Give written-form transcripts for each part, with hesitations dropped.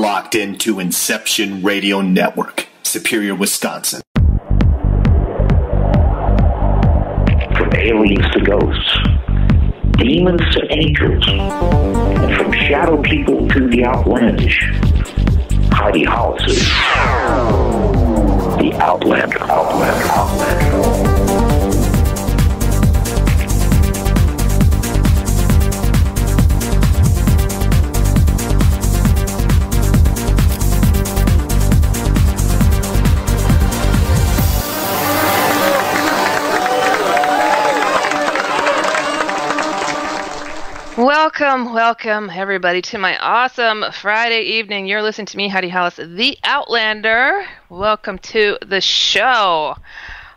locked into Inception Radio Network, Superior, Wisconsin. From aliens to ghosts, demons to angels, and from shadow people to the outlandish, Heidi Hollis is the Outlander. Welcome, everybody, to my awesome Friday evening. You're listening to me, Heidi Hollis, the Outlander. Welcome to the show.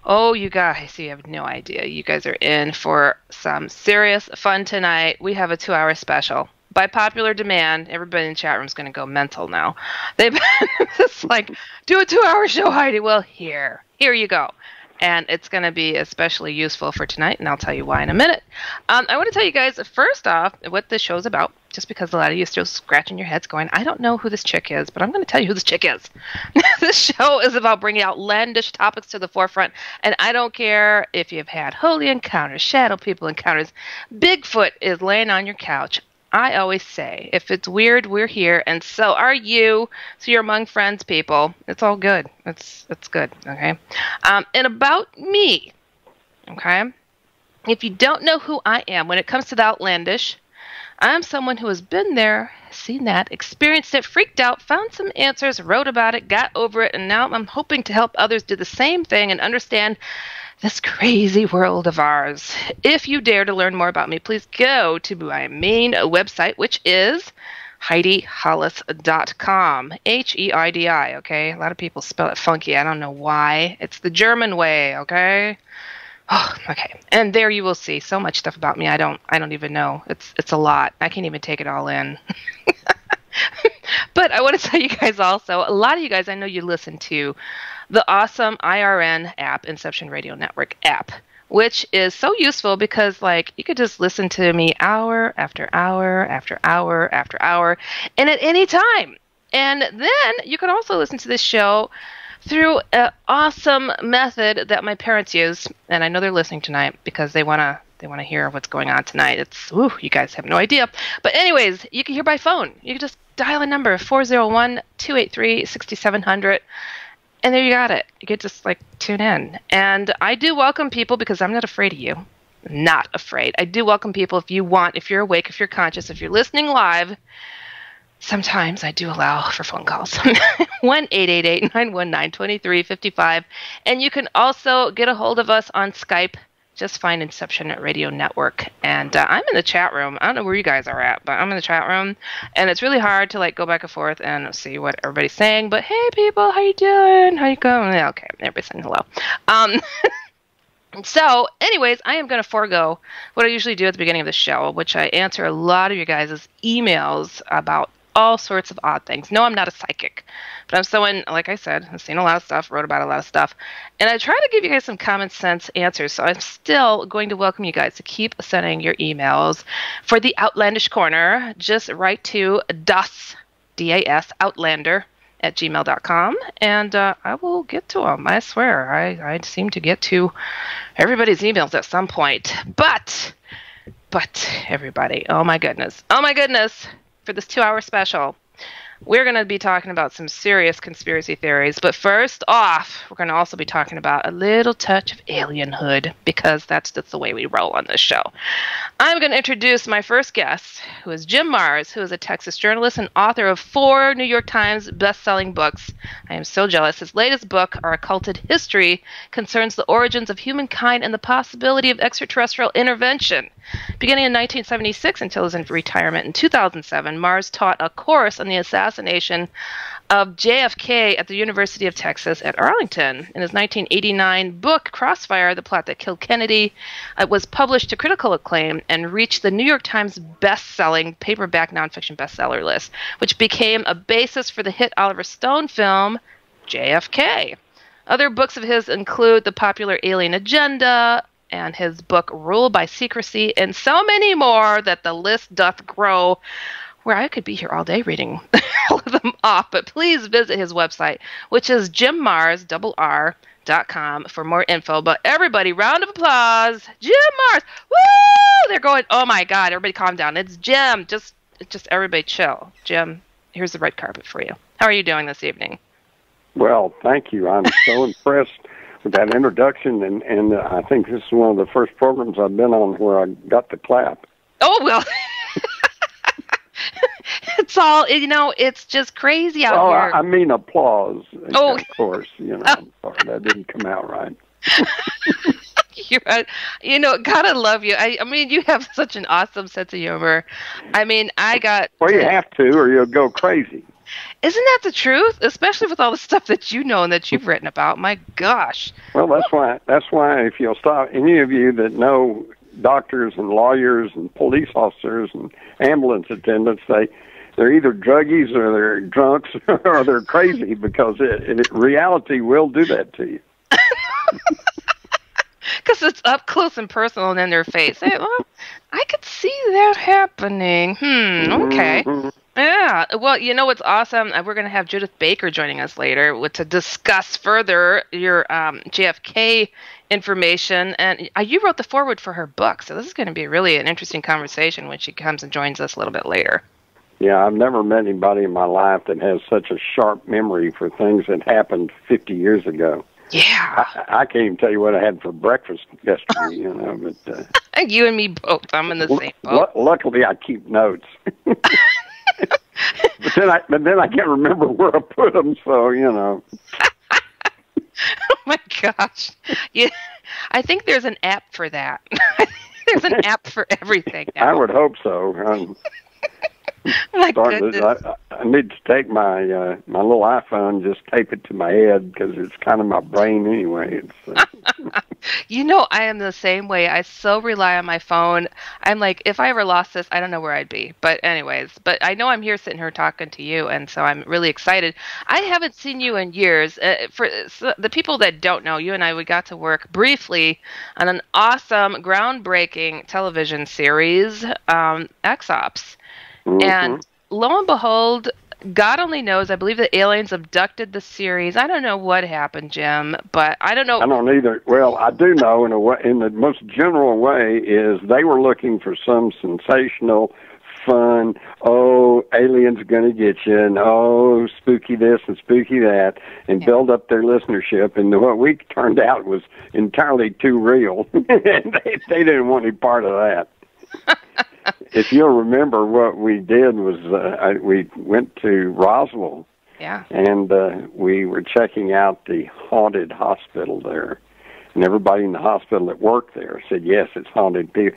Oh, you guys, you have no idea. You guys are in for some serious fun tonight. We have a 2-hour special. By popular demand, everybody in the chat room is going to go mental now. They've been just like, do a 2-hour show, Heidi. Well, here you go. And it's going to be especially useful for tonight, and I'll tell you why in a minute. I want to tell you guys, first off, what this show's about, just because a lot of you are still scratching your heads going, I don't know who this chick is, but I'm going to tell you who this chick is. This show is about bringing outlandish topics to the forefront, and I don't care if you've had holy encounters, shadow people encounters, Bigfoot is laying on your couch. I always say, if it's weird, we're here, and so are you. So you're among friends, people. It's all good. It's good, okay? And about me, okay? If you don't know who I am, when it comes to the outlandish, I'm someone who has been there, seen that, experienced it, freaked out, found some answers, wrote about it, got over it, and now I'm hoping to help others do the same thing and understand this crazy world of ours. If you dare to learn more about me, please go to my main website, which is HeidiHollis.com. H-E-I-D-I, okay? A lot of people spell it funky. I don't know why. It's the German way, okay? Oh, okay. And there you will see so much stuff about me. I don't even know. It's a lot. I can't even take it all in. But I want to tell you guys also, a lot of you guys, I know you listen to the awesome IRN app, Inception Radio Network app, which is so useful because, like, you could just listen to me hour after hour after hour after hour, and at any time. And then you can also listen to this show through an awesome method that my parents use, and I know they're listening tonight because they want to hear what's going on tonight. You guys have no idea. But anyways, you can hear by phone. You can just dial a number, 401-283-6700. And there you got it. You could just tune in. And I do welcome people because I'm not afraid of you. Not afraid. I do welcome people if you want, if you're awake, if you're conscious, if you're listening live. Sometimes I do allow for phone calls. 1-888-919-2355. And you can also get a hold of us on Skype. Just find Inception Radio Network. And I'm in the chat room. I don't know where you guys are at, but I'm in the chat room. And it's really hard to go back and forth and see what everybody's saying. But hey, people, how you doing? How you going? Yeah, okay, everybody's saying hello. So, anyways, I am going to forego what I usually do at the beginning of the show, which I answer a lot of you guys' emails about all sorts of odd things. No, I'm not a psychic, but I'm someone, like I said, I've seen a lot of stuff, wrote about a lot of stuff, and I try to give you guys some common sense answers, so I'm still going to welcome you guys to keep sending your emails. For the Outlandish Corner, just write to D-A-S, Outlander, at gmail.com, and I will get to them. I swear, I seem to get to everybody's emails at some point. But everybody, oh my goodness, for this 2-hour special, we're going to be talking about some serious conspiracy theories. But first off, we're going to also be talking about a little touch of alienhood, because that's just the way we roll on this show. I'm going to introduce my first guest, who is Jim Marrs, who is a Texas journalist and author of 4 New York Times best-selling books. I am so jealous. His latest book, Our Occulted History, concerns the origins of humankind and the possibility of extraterrestrial intervention. Beginning in 1976 until his retirement in 2007, Marrs taught a course on the assassination of JFK at the University of Texas at Arlington. In his 1989 book, Crossfire, The Plot That Killed Kennedy, it was published to critical acclaim and reached the New York Times best-selling paperback nonfiction bestseller list, which became a basis for the hit Oliver Stone film, JFK. Other books of his include The Popular Alien Agenda, and his book Rule by Secrecy, and so many more that the list doth grow. where I could be here all day reading all of them off. But please visit his website, which is jimmars.com for more info. But everybody, round of applause. Jim Mars. Woo! They're going, oh my God, everybody calm down. It's Jim. Just everybody chill. Jim, here's the red carpet for you. How are you doing this evening? Well, thank you. I'm so impressed with that introduction, and I think this is one of the first programs I've been on where I got the clap. Oh, well. It's all, it's just crazy out here. I mean applause. Oh. Of course. I'm sorry, that didn't come out right. Gotta love you. I mean, you have such an awesome sense of humor. I mean, Well, you have to, or you'll go crazy. Isn't that the truth? Especially with all the stuff that you know and that you've written about. My gosh. Well, that's why if you'll stop, any of you that know doctors and lawyers and police officers and ambulance attendants, they're either druggies or they're drunks or they're crazy, because reality will do that to you. Because it's up close and personal and in their face. Well, I could see that happening. Okay. Mm-hmm. Yeah. Well, you know what's awesome? We're going to have Judith Baker joining us later to discuss further your JFK information. And you wrote the foreword for her book, so this is going to be really an interesting conversation when she comes and joins us a little bit later. Yeah, I've never met anybody in my life that has such a sharp memory for things that happened 50 years ago. Yeah. I can't even tell you what I had for breakfast yesterday, but... You and me both. I'm in the same boat. Luckily, I keep notes. But then I can't remember where I put them, so, Oh, my gosh. Yeah, I think there's an app for that. There's an app for everything now. I would hope so. My goodness. I need to take my little iPhone, just tape it to my head, because it's kind of my brain anyway. I am the same way. I so rely on my phone. I'm like, if I ever lost this, I don't know where I'd be. But anyways, I know I'm here sitting here talking to you, and so I'm really excited. I haven't seen you in years. For the people that don't know, you and I, we got to work briefly on an awesome, groundbreaking television series, X-Ops. Mm-hmm. And lo and behold, God only knows, I believe the aliens abducted the series. I don't know what happened, Jim, but I don't know. I don't either. Well, I do know in the most general way is they were looking for some sensational, fun, aliens going to get you, and spooky this and spooky that, and build up their listenership. And what we turned out was entirely too real. They didn't want any part of that. If you'll remember, what we did was we went to Roswell, and we were checking out the haunted hospital there. And everybody in the hospital that worked there said, yes, it's haunted. The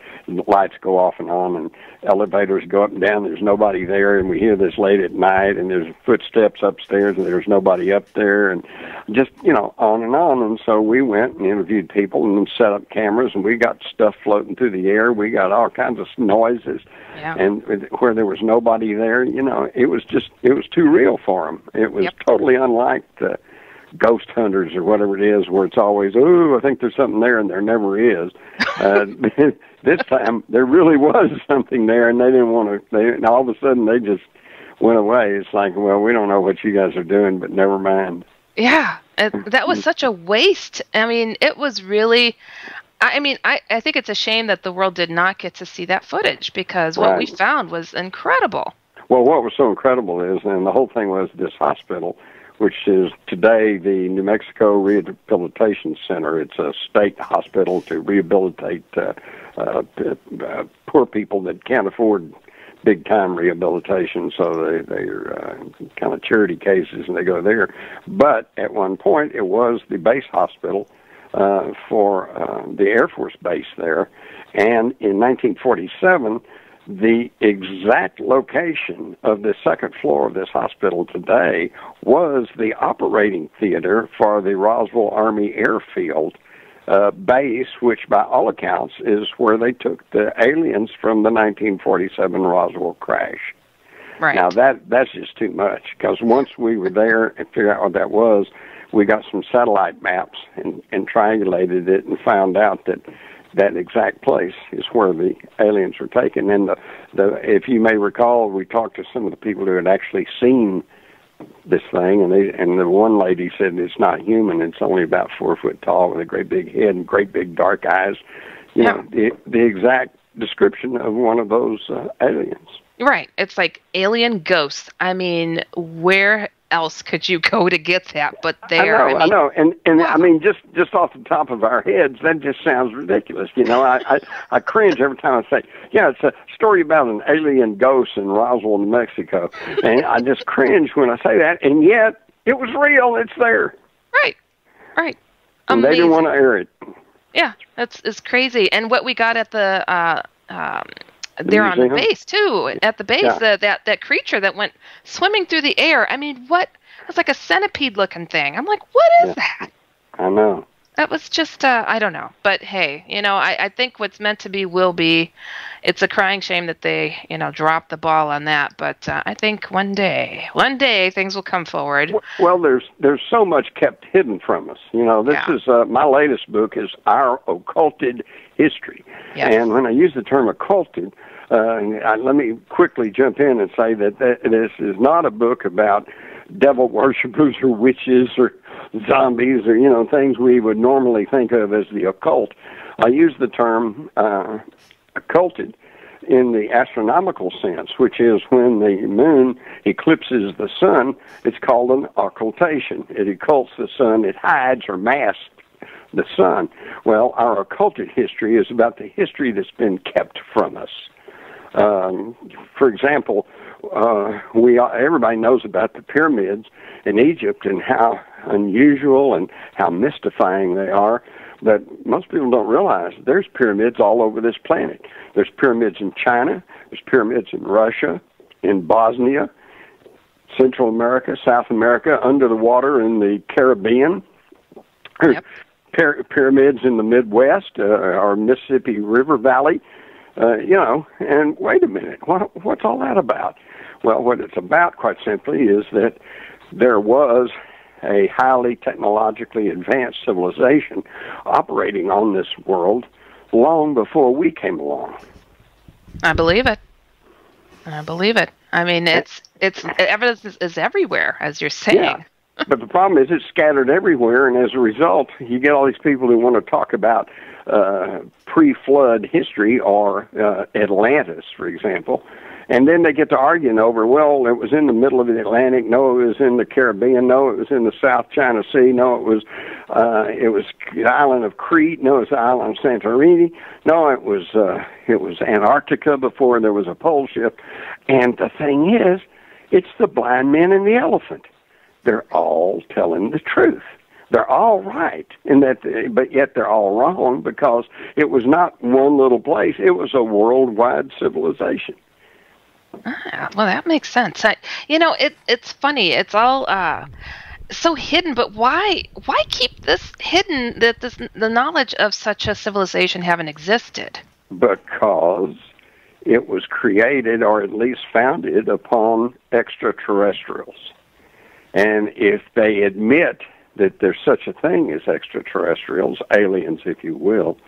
lights go off and on, and elevators go up and down. There's nobody there, and we hear this late at night, and there's footsteps upstairs, and there's nobody up there, and just, on and on. And so we went and interviewed people and set up cameras, and we got stuff floating through the air. We got all kinds of noises. Yeah. And where there was nobody there, it was too real for them. It was totally unlike the ghost hunters or whatever it is, where it's always, I think there's something there, and there never is. This time, there really was something there, and they didn't want to, and all of a sudden, they just went away. It's like, well, we don't know what you guys are doing, but never mind. Yeah, that was such a waste. I mean, it was really... I think it's a shame that the world did not get to see that footage, because what we found was incredible. Well, what was so incredible is, and the whole thing was, this hospital, which is today the New Mexico Rehabilitation Center. It's a state hospital to rehabilitate poor people that can't afford big-time rehabilitation, so they're kind of charity cases, and they go there. But at one point, it was the base hospital for the Air Force base there. And in 1947, the exact location of the second floor of this hospital today was the operating theater for the Roswell Army Airfield base, which by all accounts is where they took the aliens from the 1947 Roswell crash. Right. Now, that's just too much, because once we were there and figured out what that was, we got some satellite maps and triangulated it and found out that that exact place is where the aliens were taken. And if you may recall, we talked to some of the people who had actually seen this thing, and the one lady said it's not human. It's only about 4 foot tall with a great big head and great big dark eyes. You know, the exact description of one of those aliens. Right. It's like alien ghosts. I mean, where else could you go to get that but there? I know. And wow. I mean, just off the top of our heads, that just sounds ridiculous. You know, I cringe every time I say, yeah, it's a story about an alien ghost in Roswell, New Mexico. And I just cringe when I say that. And yet, it was real. It's there. Right. And they didn't want to air it. Yeah, it's crazy. And what we got at the there on the base too. At the base, that creature that went swimming through the air. I mean, what? It was like a centipede-looking thing. I'm like, what is that? I know. That was just I don't know. But hey, you know, I think what's meant to be will be. It's a crying shame that they, you know, dropped the ball on that. But I think one day things will come forward. Well, there's so much kept hidden from us. You know, this is my latest book is Our Occulted History. Yes. And when I use the term occulted, let me quickly jump in and say that this is not a book about devil worshippers or witches or zombies or, you know, things we would normally think of as the occult. I use the term occulted in the astronomical sense, which is when the moon eclipses the sun, it's called an occultation. It occults the sun, it hides or masks the sun. Well, our occulted history is about the history that's been kept from us. For example, everybody knows about the pyramids in Egypt and how unusual and how mystifying they are, but most people don't realize there's pyramids all over this planet. There's pyramids in China, there's pyramids in Russia, in Bosnia, Central America, South America, under the water in the Caribbean. Yep. Pyramids in the Midwest, or Mississippi River Valley, you know, and wait a minute, what's all that about? Well, what it's about, quite simply, is that there was a highly technologically advanced civilization operating on this world long before we came along. I believe it. I mean, it's evidence is everywhere, as you're saying. Yeah. But the problem is it's scattered everywhere, and as a result, you get all these people who want to talk about pre-flood history or Atlantis, for example, and then they get to arguing over, well, it was in the middle of the Atlantic, no, it was in the Caribbean, no, it was in the South China Sea, no, it was the island of Crete, no, it was the island of Santorini, no, it was Antarctica before there was a pole shift, and the thing is, it's the blind man and the elephant. They're all telling the truth. They're all right, but yet they're all wrong because it was not one little place. It was a worldwide civilization. Well, that makes sense. It's funny. It's all so hidden, but why keep this hidden, that the knowledge of such a civilization haven't existed? Because it was created, or at least founded, upon extraterrestrials. And if they admit that there's such a thing as extraterrestrials, aliens, if you will,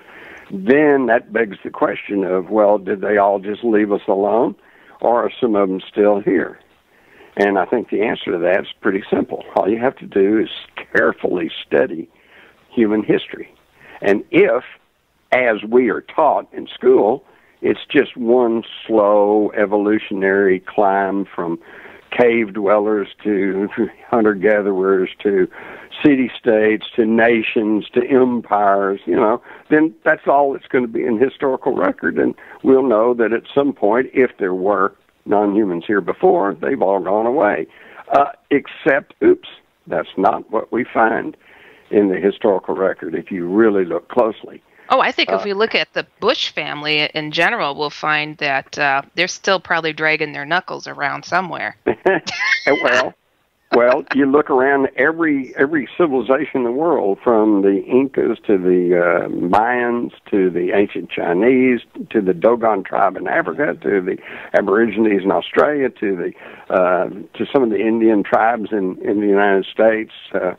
then that begs the question of, well, did they all just leave us alone, or are some of them still here? And I think the answer to that is pretty simple. All you have to do is carefully study human history. And if, as we are taught in school, it's just one slow evolutionary climb from cave dwellers to hunter-gatherers to city-states to nations to empires, you know, then that's all that's going to be in historical record. And we'll know that at some point, if there were non-humans here before, they've all gone away. Except, that's not what we find in the historical record if you really look closely. Oh, I think if we look at the Bush family in general, we'll find that they're still probably dragging their knuckles around somewhere. Well, you look around every civilization in the world, from the Incas to the Mayans to the ancient Chinese to the Dogon tribe in Africa to the Aborigines in Australia to some of the Indian tribes in the United States. The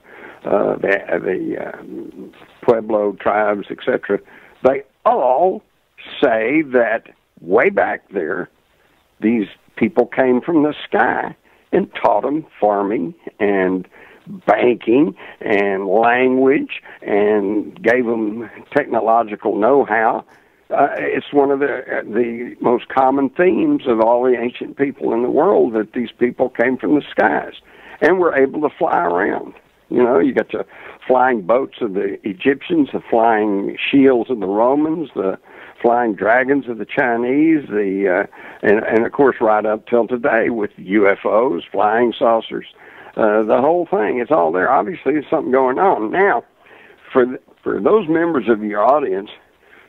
Pueblo tribes, etc., they all say that way back there, these people came from the sky and taught them farming and banking and language and gave them technological know-how. It's one of the most common themes of all the ancient people in the world, that these people came from the skies and were able to fly around. You know, you got the flying boats of the Egyptians, the flying shields of the Romans, the flying dragons of the Chinese, and of course right up till today with UFOs, flying saucers, the whole thing. It's all there. Obviously, there's something going on. Now, for those members of your audience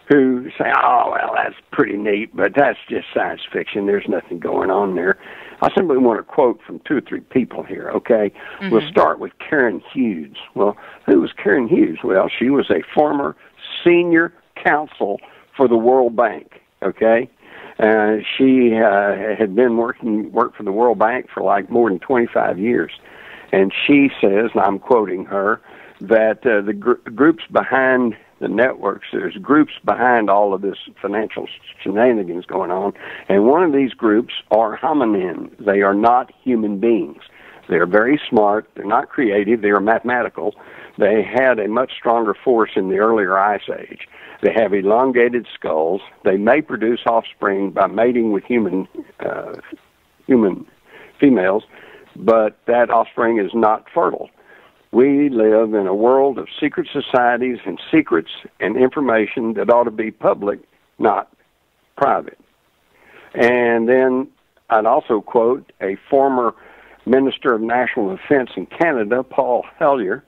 who say, oh, well, that's pretty neat, but that's just science fiction. There's nothing going on there. I simply want to quote from 2 or 3 people here, okay? Mm-hmm. We'll start with Karen Hughes. Well, who was Karen Hughes? Well, she was a former senior counsel for the World Bank, okay? She had been worked for the World Bank for like more than 25 years. And she says, and I'm quoting her, that the groups behind the networks, there's groups behind all of this financial shenanigans going on, and one of these groups are hominin. They are not human beings. They're very smart. They're not creative. They are mathematical. They had a much stronger force in the earlier Ice Age. They have elongated skulls. They may produce offspring by mating with human females, but that offspring is not fertile. We live in a world of secret societies and secrets and information that ought to be public, not private. And then I'd also quote a former Minister of National Defense in Canada, Paul Hellyer,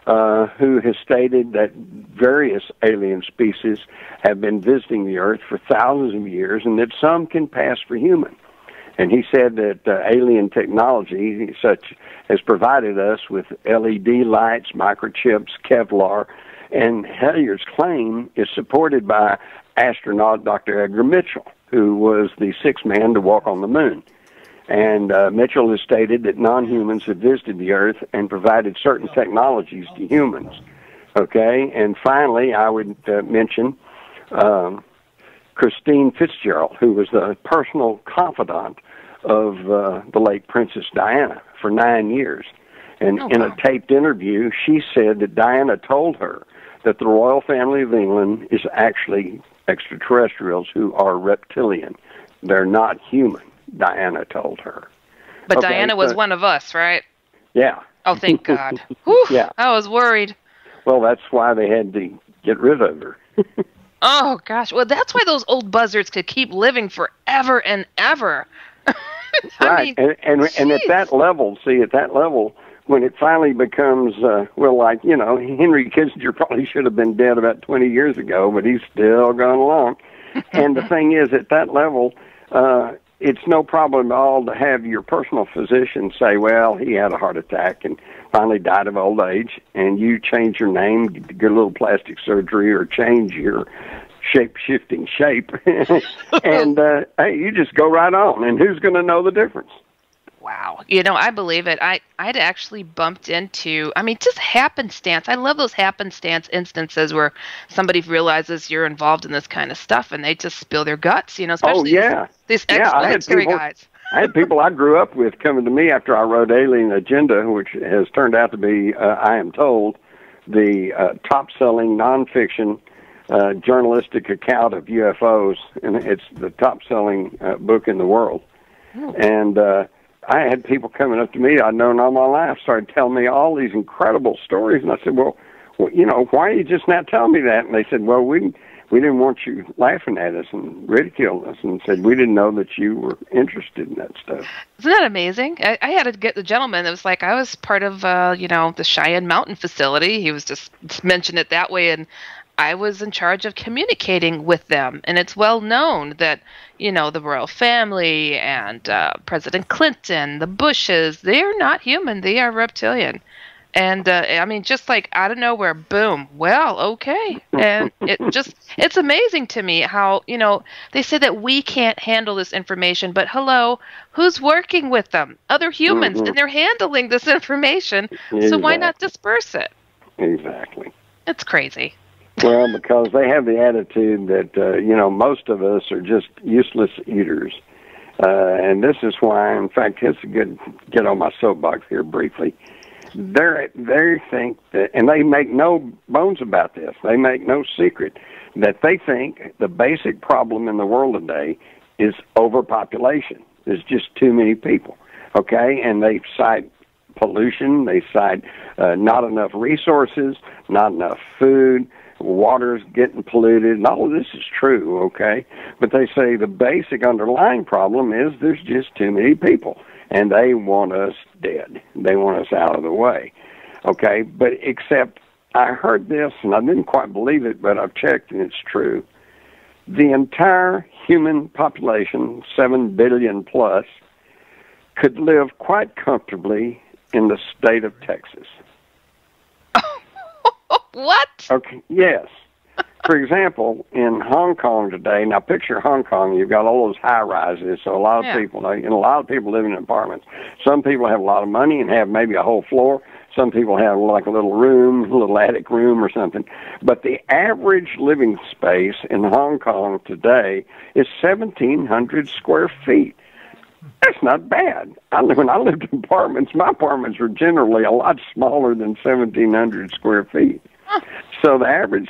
who has stated that various alien species have been visiting the Earth for thousands of years and that some can pass for human. And he said that alien technology such has provided us with LED lights, microchips, Kevlar, and Hellyer's claim is supported by astronaut Dr. Edgar Mitchell, who was the 6th man to walk on the moon. And Mitchell has stated that non-humans have visited the Earth and provided certain technologies to humans. Okay? And finally, I would mention Christine Fitzgerald, who was the personal confidant of the late Princess Diana for 9 years. And in a taped interview, she said that Diana told her that the royal family of England is actually extraterrestrials who are reptilian. They're not human, Diana told her. But Diana was one of us, right? Yeah. Oh, thank God. Whew, yeah. I was worried. Well, that's why they had to get rid of her. Oh, gosh. Well, that's why those old buzzards could keep living forever and ever. Right. And at that level, when it finally becomes, like, you know, Henry Kissinger probably should have been dead about 20 years ago, but he's still gone along. And the thing is, at that level, it's no problem at all to have your personal physician say, well, he had a heart attack and finally died of old age, and you change your name, get a little plastic surgery, or change your shape-shifting shape, and hey, you just go right on, and who's going to know the difference? Wow. You know, I believe it. I'd actually bumped into, just happenstance. I love those happenstance instances where somebody realizes you're involved in this kind of stuff and they just spill their guts, you know, especially these ex-military guys. I had people I grew up with coming to me after I wrote Alien Agenda, which has turned out to be, I am told, the top-selling nonfiction journalistic account of UFOs, and it's the top-selling book in the world. Oh. And I had people coming up to me I'd known all my life, started telling me all these incredible stories, and I said, well, you know, why are you just not telling me that? And they said, well, we didn't want you laughing at us and ridiculing us, and said we didn't know that you were interested in that stuff. Isn't that amazing? I had to get the gentleman that was like, I was part of, the Cheyenne Mountain facility. He was just mentioned it that way, and I was in charge of communicating with them. And it's well known that, you know, the royal family and President Clinton, the Bushes, they're not human. They are reptilian. And, just like out of nowhere, boom, well, okay. And it's amazing to me how, you know, they say that we can't handle this information, but hello, who's working with them? Other humans, and they're handling this information. Exactly. So why not disperse it? Exactly. It's crazy. Well, because they have the attitude that, most of us are just useless eaters. And this is why, in fact, it's a good get on my soapbox here briefly. They think that, and they make no bones about this, they make no secret, that they think the basic problem in the world today is overpopulation. There's just too many people, okay? And they cite pollution, they cite not enough resources, not enough food, water's getting polluted, and all of this is true, okay? But they say the basic underlying problem is there's just too many people, and they want us dead. They want us out of the way, okay? But except I heard this, and I didn't quite believe it, but I've checked, and it's true. The entire human population, 7 billion plus, could live quite comfortably in the state of Texas. What? Okay, yes. For example, in Hong Kong today, now picture Hong Kong, you've got all those high rises, so a lot of people, a lot of people live in apartments. Some people have a lot of money and have maybe a whole floor. Some people have like a little room, a little attic room or something. But the average living space in Hong Kong today is 1,700 square feet. That's not bad. When I lived in apartments, my apartments were generally a lot smaller than 1,700 square feet. So the average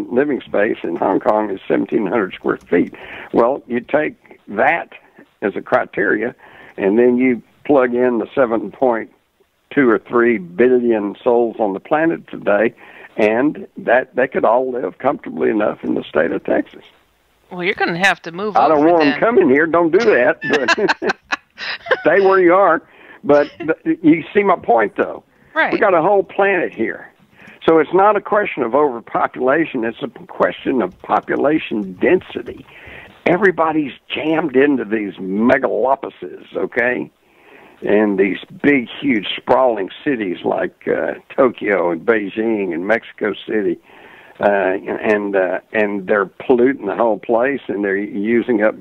living space in Hong Kong is 1,700 square feet. Well, you take that as a criteria, and then you plug in the 7.2 or 3 billion souls on the planet today, and that they could all live comfortably enough in the state of Texas. Well, you're going to have to move I don't over want them coming here. Don't do that. But stay where you are. But you see my point, though. Right. We got a whole planet here. So it's not a question of overpopulation. It's a question of population density. Everybody's jammed into these megalopolises, okay? And these big, huge, sprawling cities like Tokyo and Beijing and Mexico City. And they're polluting the whole place, and they're using up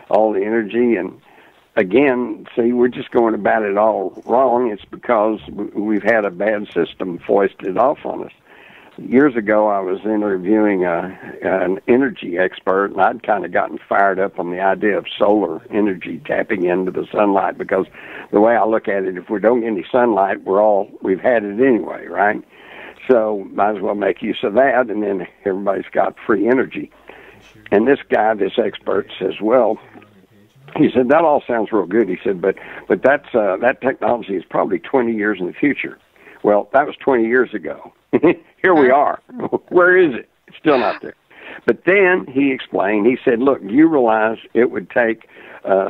all the energy. And again, see, we're just going about it all wrong. It's because we've had a bad system foisted off on us. Years ago, I was interviewing an energy expert, and I'd kind of gotten fired up on the idea of solar energy tapping into the sunlight, because the way I look at it, if we don't get any sunlight, we've had it anyway, right? So might as well make use of that, and then everybody's got free energy. And this guy, this expert, says, well, he said, that all sounds real good. He said, but that technology is probably 20 years in the future. Well, that was 20 years ago. Here we are. Where is it? It's still not there. But then he explained, he said, look, you realize it would take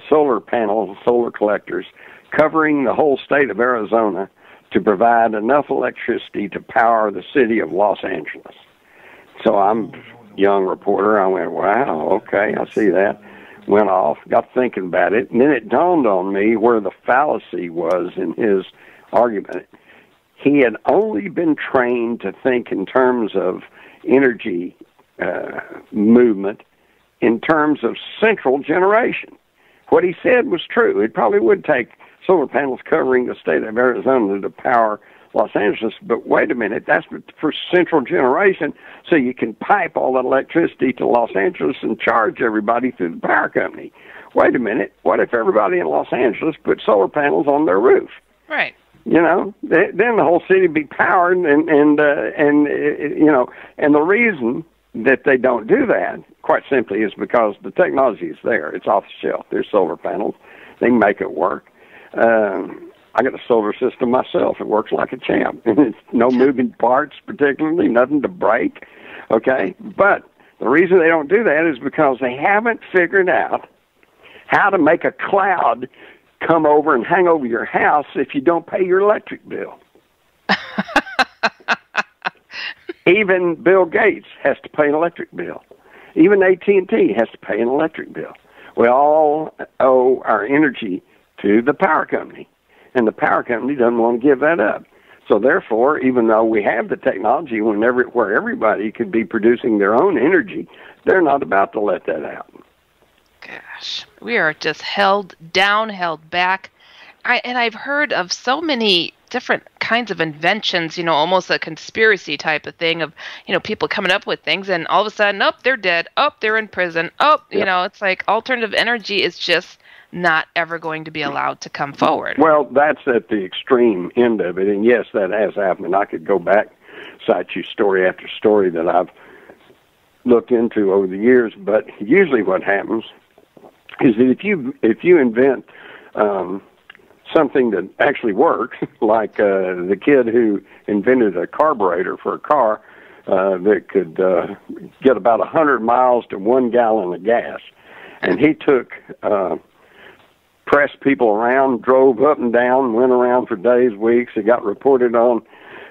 solar panels, solar collectors, covering the whole state of Arizona to provide enough electricity to power the city of Los Angeles. So I'm a young reporter. I went, wow, okay, I see that. Went off, got thinking about it, and then it dawned on me where the fallacy was in his argument. He had only been trained to think in terms of energy movement, in terms of central generation. What he said was true. It probably would take solar panels covering the state of Arizona to power Los Angeles, but wait a minute, that's for central generation, so you can pipe all that electricity to Los Angeles and charge everybody through the power company. Wait a minute, what if everybody in Los Angeles put solar panels on their roof? Right. You know, then the whole city would be powered, and the reason that they don't do that, quite simply, is because the technology is there. It's off the shelf. There's solar panels. They can make it work. I got a solar system myself. It works like a champ. It's no moving parts, particularly, nothing to break, okay? But the reason they don't do that is because they haven't figured out how to make a cloud come over and hang over your house if you don't pay your electric bill. Even Bill Gates has to pay an electric bill. Even AT&T has to pay an electric bill. We all owe our energy to the power company, and the power company doesn't want to give that up. So therefore, even though we have the technology where everybody could be producing their own energy, they're not about to let that out. Gosh, we are just held down, held back. I've heard of so many different kinds of inventions, almost a conspiracy type of thing of, people coming up with things, and all of a sudden, oh, they're dead. Oh, they're in prison. Oh, it's like alternative energy is just not ever going to be allowed to come forward. Well, that's at the extreme end of it, and yes, that has happened. I could go back, cite you story after story that I've looked into over the years, but usually what happens is that if you invent something that actually works, like the kid who invented a carburetor for a car that could get about 100 miles to 1 gallon of gas, and he took pressed people around, drove up and down, went around for days, weeks. It got reported on.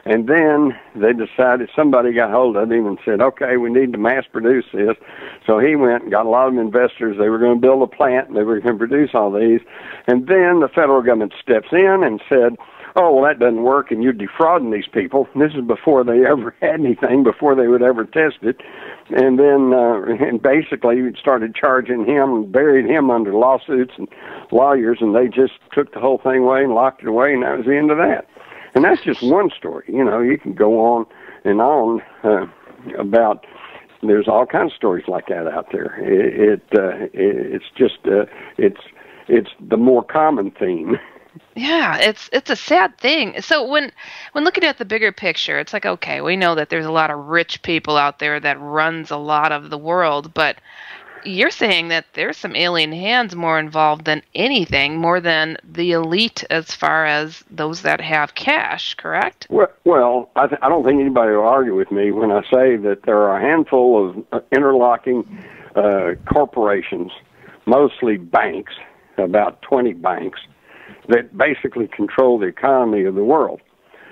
And then they decided, somebody got hold of him and said, okay, we need to mass produce this. So he went and got a lot of investors. They were going to build a plant, and they were going to produce all these. And then the federal government steps in and said, oh, well, that doesn't work, and you're defrauding these people. And this is before they ever had anything, before they would ever test it. And then and basically started charging him and buried him under lawsuits and lawyers, and they just took the whole thing away and locked it away, and that was the end of that. And that's just one story. You can go on and on about. There's all kinds of stories like that out there. It's just it's the more common theme. Yeah, it's a sad thing. So when looking at the bigger picture, it's like, okay, we know that there's a lot of rich people out there that runs a lot of the world, but you're saying that there's some alien hands more involved than anything, more than the elite as far as those that have cash, correct? Well, I don't think anybody will argue with me when I say that there are a handful of interlocking corporations, mostly banks, about 20 banks, that basically control the economy of the world.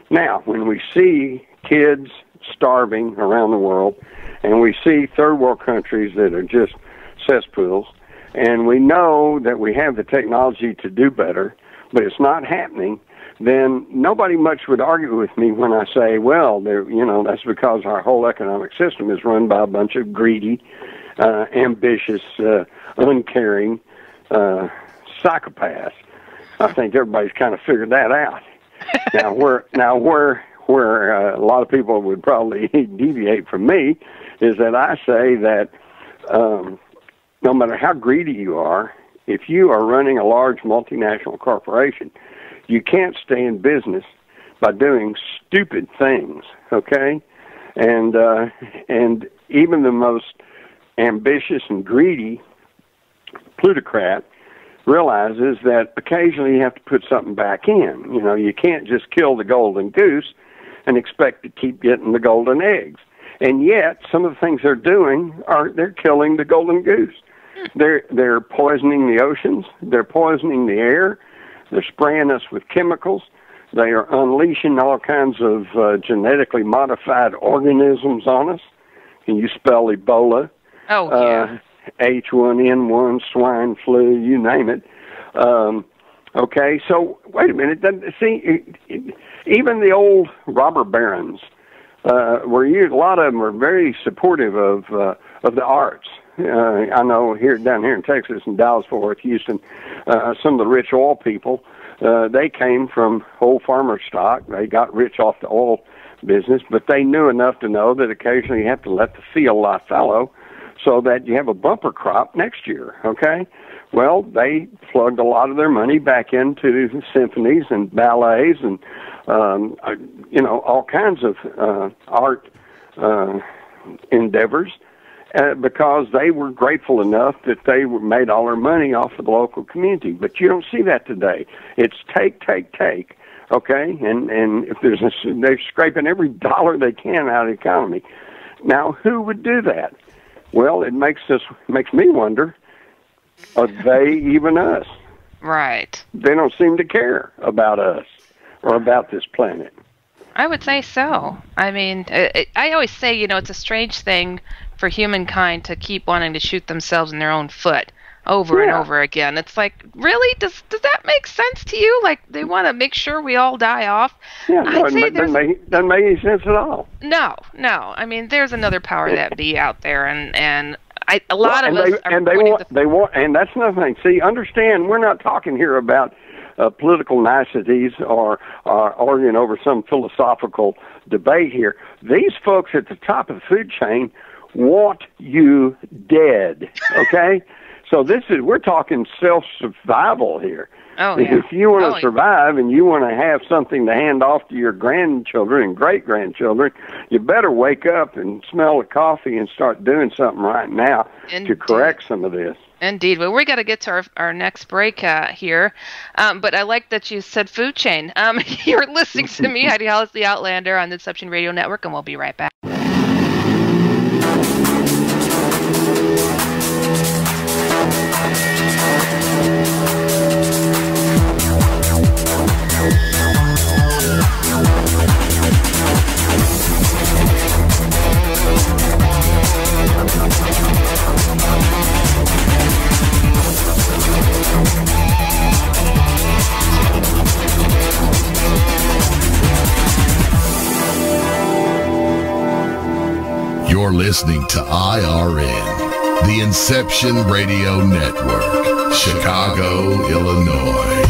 Now, when we see kids starving around the world, and we see third world countries that are just cesspools, and we know that we have the technology to do better, but it's not happening, then nobody much would argue with me when I say, well, that's because our whole economic system is run by a bunch of greedy, ambitious, uncaring psychopaths. I think everybody's kind of figured that out. Now, where a lot of people would probably deviate from me is that I say that no matter how greedy you are, if you are running a large multinational corporation, you can't stay in business by doing stupid things, okay? And even the most ambitious and greedy plutocrat realizes that occasionally you have to put something back in. You can't just kill the golden goose and expect to keep getting the golden eggs. And yet, some of the things they're doing they're killing the golden goose. They're poisoning the oceans. They're poisoning the air. They're spraying us with chemicals. They are unleashing all kinds of genetically modified organisms on us. Can you spell Ebola? Oh, yeah. H1N1, swine flu, you name it. Okay, so wait a minute. See, even the old robber barons a lot of them are very supportive of the arts. I know down here in Texas, in Dallas, Fort Worth, Houston, some of the rich oil people, they came from old farmer stock. They got rich off the oil business, but they knew enough to know that occasionally you have to let the field lie fallow so that you have a bumper crop next year, okay? Well, they plugged a lot of their money back into symphonies and ballets and, all kinds of art endeavors because they were grateful enough that they made all their money off of the local community. But you don't see that today. It's take, okay? And if they're scraping every dollar they can out of the economy. Now, who would do that? Well, it makes me wonder, are they even us? Right. They don't seem to care about us or about this planet. I would say so. I mean, I always say, it's a strange thing for humankind to keep wanting to shoot themselves in their own foot over and over again. It's like, really? Does that make sense to you? Like, they want to make sure we all die off? Yeah, no, it doesn't make any sense at all. No. I mean, there's another power that be out there, and a lot of us are and they want, and that's another thing. See, understand, we're not talking here about political niceties or arguing over some philosophical debate here. These folks at the top of the food chain want you dead, okay? So we're talking self-survival here. Oh, yeah. If you want to survive and you want to have something to hand off to your grandchildren and great-grandchildren, you better wake up and smell the coffee and start doing something right now to correct some of this. Indeed. Well, we got to get to our next break here, but I like that you said food chain. You're listening to me, Heidi Hollis, the Outlander, on the Inception Radio Network, and we'll be right back. You're listening to IRN, the Inception Radio Network, Chicago, Illinois.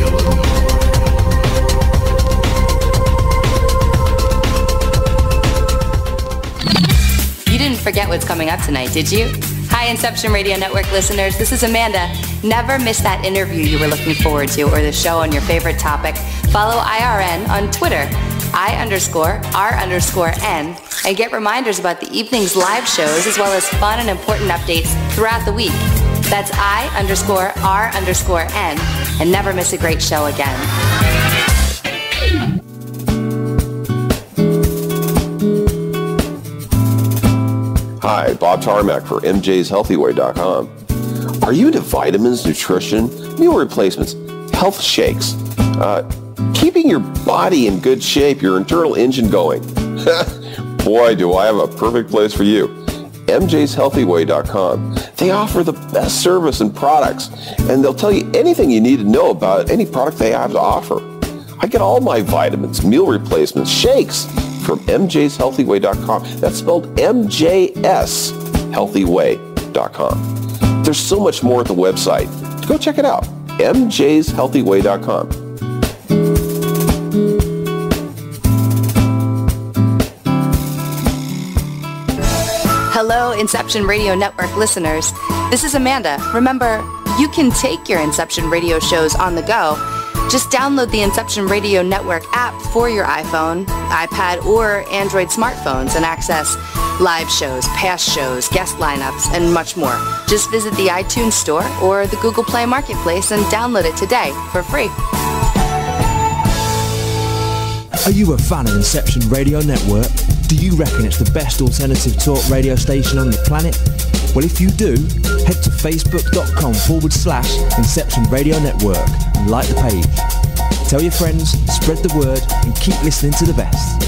You didn't forget what's coming up tonight, did you? Hi, Inception Radio Network listeners. This is Amanda. Never miss that interview you were looking forward to or the show on your favorite topic. Follow IRN on Twitter, I_R_N, and get reminders about the evening's live shows as well as fun and important updates throughout the week. That's I_R_N, and never miss a great show again. Hi, Bob Tarmac for MJ'sHealthyWay.com. Are you into vitamins, nutrition, meal replacements, health shakes, keeping your body in good shape, your internal engine going? Boy, do I have a perfect place for you. MJ'sHealthyWay.com. They offer the best service and products, and they'll tell you anything you need to know about any product they have to offer. I get all my vitamins, meal replacements, shakes from MJ'sHealthyWay.com. That's spelled MJSHealthyway.com. There's so much more at the website. Go check it out. MJ'sHealthyway.com. Hello, Inception Radio Network listeners. This is Amanda. Remember, you can take your Inception Radio shows on the go. Just download the Inception Radio Network app for your iPhone, iPad, or Android smartphones and access live shows, past shows, guest lineups, and much more. Just visit the iTunes Store or the Google Play Marketplace and download it today for free. Are you a fan of Inception Radio Network? Do you reckon it's the best alternative talk radio station on the planet? Well, if you do, head to facebook.com/Inception Radio Network and like the page. Tell your friends, spread the word, and keep listening to the best.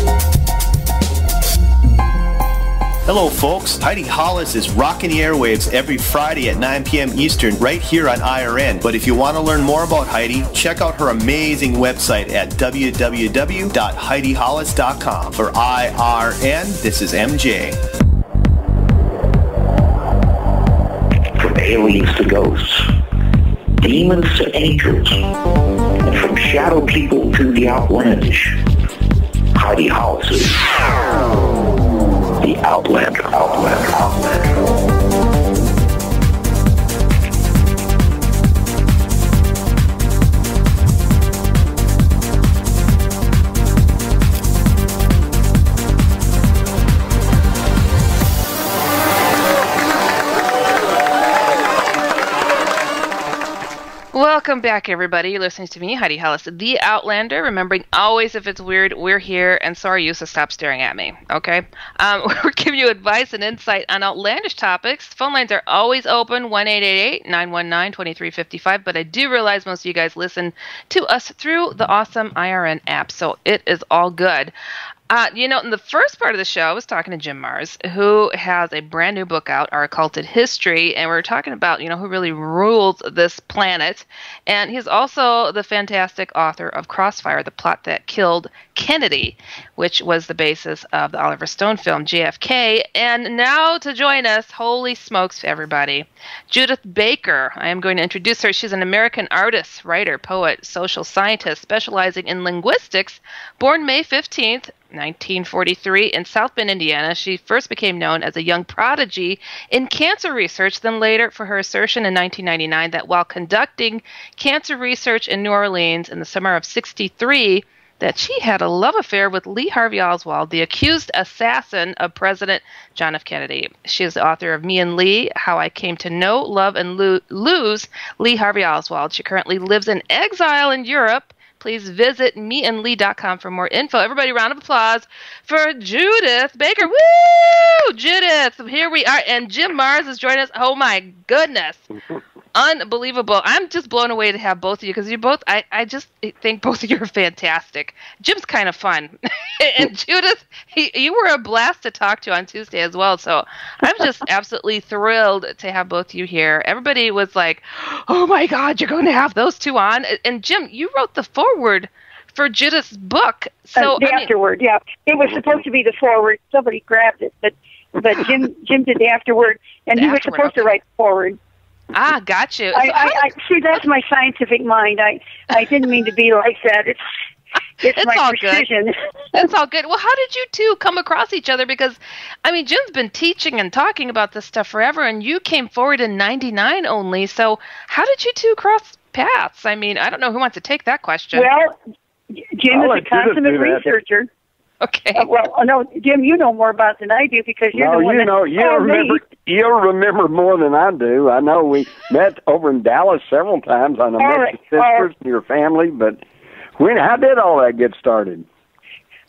Hello, folks. Heidi Hollis is rocking the airwaves every Friday at 9 p.m. Eastern right here on IRN. But if you want to learn more about Heidi, check out her amazing website at www.HeidiHollis.com. For IRN, this is MJ. From aliens to ghosts, demons to angels, and from shadow people to the outlandish, Heidi Hollis is the Outlander. Welcome back, everybody. You're listening to me, Heidi Hollis, the Outlander. Remembering always, if it's weird, we're here, and so are you, so stop staring at me, okay? We're giving you advice and insight on outlandish topics. Phone lines are always open, 1-888-919-2355, but I do realize most of you guys listen to us through the awesome IRN app, so it is all good. In the first part of the show, I was talking to Jim Mars, who has a brand new book out, Our Occulted History, and we're talking about, who really rules this planet. And he's also the fantastic author of Crossfire, the plot that killed Kennedy, which was the basis of the Oliver Stone film JFK. And now to join us, holy smokes, everybody, Judith Baker. I am going to introduce her. She's an American artist, writer, poet, social scientist, specializing in linguistics, born May 15th, 1943 in South Bend, Indiana. She first became known as a young prodigy in cancer research, then later for her assertion in 1999 that while conducting cancer research in New Orleans in the summer of '63, that she had a love affair with Lee Harvey Oswald, the accused assassin of President John F. Kennedy. She is the author of Me and Lee, How I Came to Know, Love, and Lose Lee Harvey Oswald. She currently lives in exile in Europe. Please visit meandlee.com for more info. Everybody, round of applause for Judith Baker. Woo! Judith, here we are. And Jim Mars is joining us. Oh, my goodness. Unbelievable. I'm just blown away to have both of you because you both, I just think both of you are fantastic. Jim's kind of fun. And Judith, you were a blast to talk to on Tuesday as well. So I'm just absolutely thrilled to have both of you here. Everybody was like, oh my God, you're going to have those two on. And Jim, you wrote the foreword for Judith's book. So the afterword, yeah. It was supposed to be the foreword. Somebody grabbed it, but Jim did the afterword, and he was supposed to write the foreword. Ah, got you. I see. That's my scientific mind. I didn't mean to be like that. It's my all precision. Good. It's all good. Well, how did you two come across each other? Because, Jim's been teaching and talking about this stuff forever, and you came forward in '99 only. So how did you two cross paths? I don't know who wants to take that question. Well, Jim is a consummate researcher. Okay. No, Jim, you know more about it than I do because you're the one you'll remember more than I do. I know we met over in Dallas several times. I know met your sisters and your family, but how did all that get started?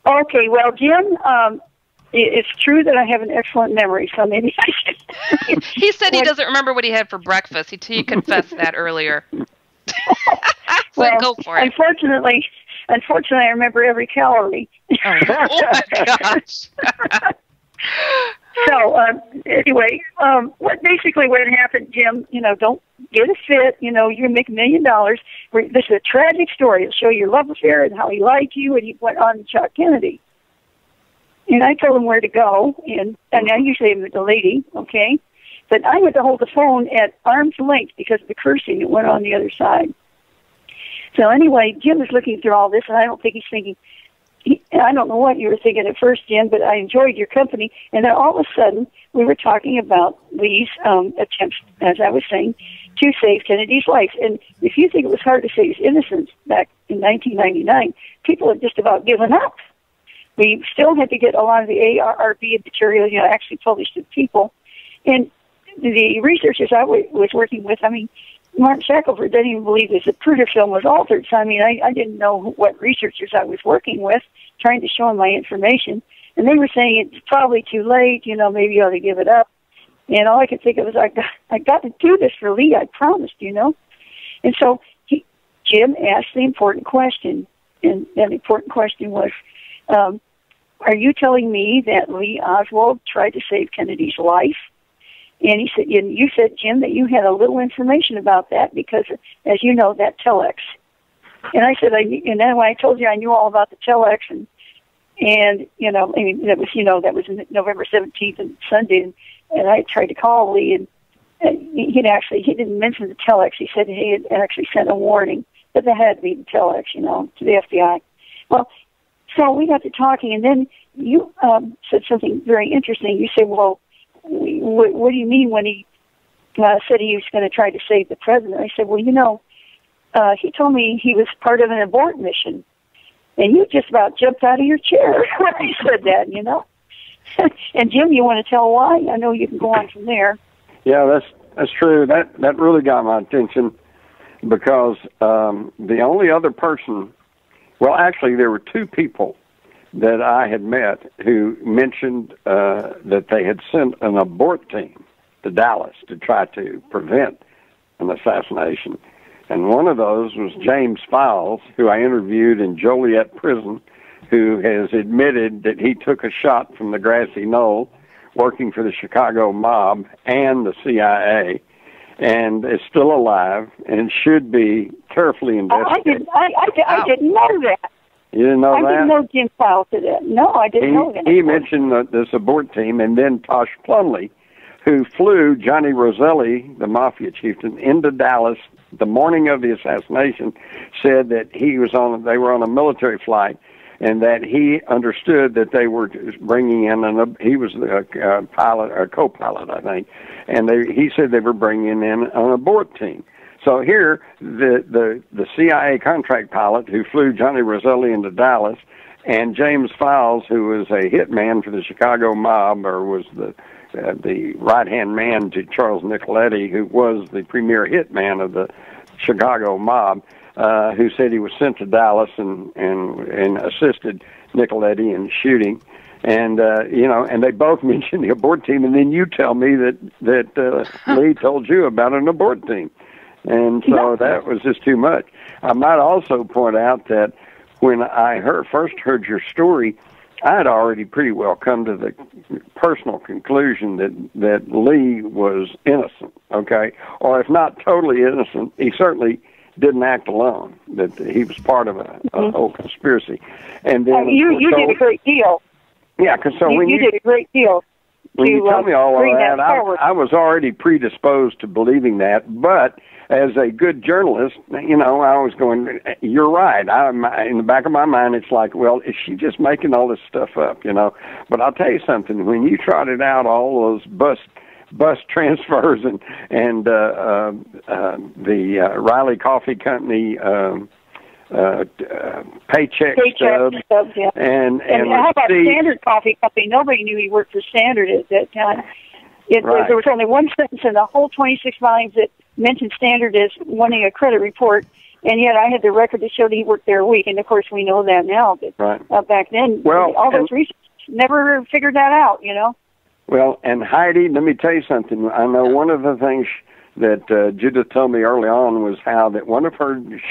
Okay, well, Jim, it's true that I have an excellent memory, so maybe I should. He said he doesn't remember what he had for breakfast. He confessed that earlier. Go for it. Unfortunately, I remember every calorie. Oh my gosh. So, anyway, what happened, Jim, don't get a fit, you're going to make $1 million. This is a tragic story. It'll show your love affair and how he liked you, and he went on and shot Kennedy. And I told him where to go, and I usually am the lady, okay? But I had to hold the phone at arm's length because of the cursing that went on the other side. So anyway, Jim was looking through all this, and I don't think he's thinking, I don't know what you were thinking at first, Jim, but I enjoyed your company. And then all of a sudden, we were talking about Lee's attempts, as I was saying, to save Kennedy's life. And if you think it was hard to save his innocence back in 1999, people had just about given up. We still had to get a lot of the ARRB material, actually published to people. And the researchers I was working with, Martin Shackelford didn't even believe the Zapruder film was altered. So, I didn't know what researchers I was working with, trying to show them my information. And they were saying it's probably too late, maybe you ought to give it up. And all I could think of was, I got to do this for Lee, I promised, And so Jim asked the important question. And that important question was, are you telling me that Lee Oswald tried to save Kennedy's life? And he said, and you said, Jim, that you had a little information about that because, as you know, that telex. And I said, and then when I told you I knew all about the telex, and that was November 17th and Sunday, and I tried to call Lee, and he didn't mention the telex. He said he had actually sent a warning that there had to be the telex, to the FBI. Well, so we got to talking, and then you said something very interesting. You said, well, what do you mean when he said he was going to try to save the president? I said, well, he told me he was part of an abort mission. And you just about jumped out of your chair when he said that, And Jim, you want to tell why? I know you can go on from there. Yeah, that's true. That really got my attention because the only other person, well, actually there were two people that I had met who mentioned that they had sent an abort team to Dallas to try to prevent an assassination. And one of those was James Files, who I interviewed in Joliet Prison who has admitted that he took a shot from the grassy knoll, working for the Chicago mob and the CIA, and is still alive and should be carefully investigated. I didn't know that. You didn't know that? I didn't know Jim Powell to that. No, I didn't know that. He mentioned this abort team, and then Tosh Plumlee, who flew Johnny Roselli, the mafia chieftain, into Dallas the morning of the assassination, said that they were on a military flight, and that he understood that they were bringing in he was a pilot or co-pilot, I think, and he said they were bringing in an abort team. So here, the CIA contract pilot who flew Johnny Roselli into Dallas, and James Files, who was a hitman for the Chicago mob, or was the right-hand man to Charles Nicoletti, who was the premier hitman of the Chicago mob, who said he was sent to Dallas and assisted Nicoletti in shooting. And, and they both mentioned the abort team, and then you tell me that Lee told you about an abort team. And so that was just too much. I might also point out that when I first heard your story, I had already pretty well come to the personal conclusion that Lee was innocent, okay? Or if not totally innocent, he certainly didn't act alone, that he was part of a whole conspiracy. And then you did a great deal. Yeah, because you did a great deal. When you told me all of that, I was already predisposed to believing that, but as a good journalist, I was going, you're right. In the back of my mind, it's like, well, is she just making all this stuff up, But I'll tell you something. When you trotted out all those bus transfers and the Riley Coffee Company paycheck stubs, yeah. and how about Standard Coffee Company? Nobody knew he worked for Standard at that time. Right. There was only one sentence in the whole 26 volumes that mentioned Standard as wanting a credit report, and yet I had the record to show that he worked there a week, and of course we know that now, but back then, all those researchers never figured that out, Well, and Heidi, let me tell you something. I know one of the things that Judith told me early on was how that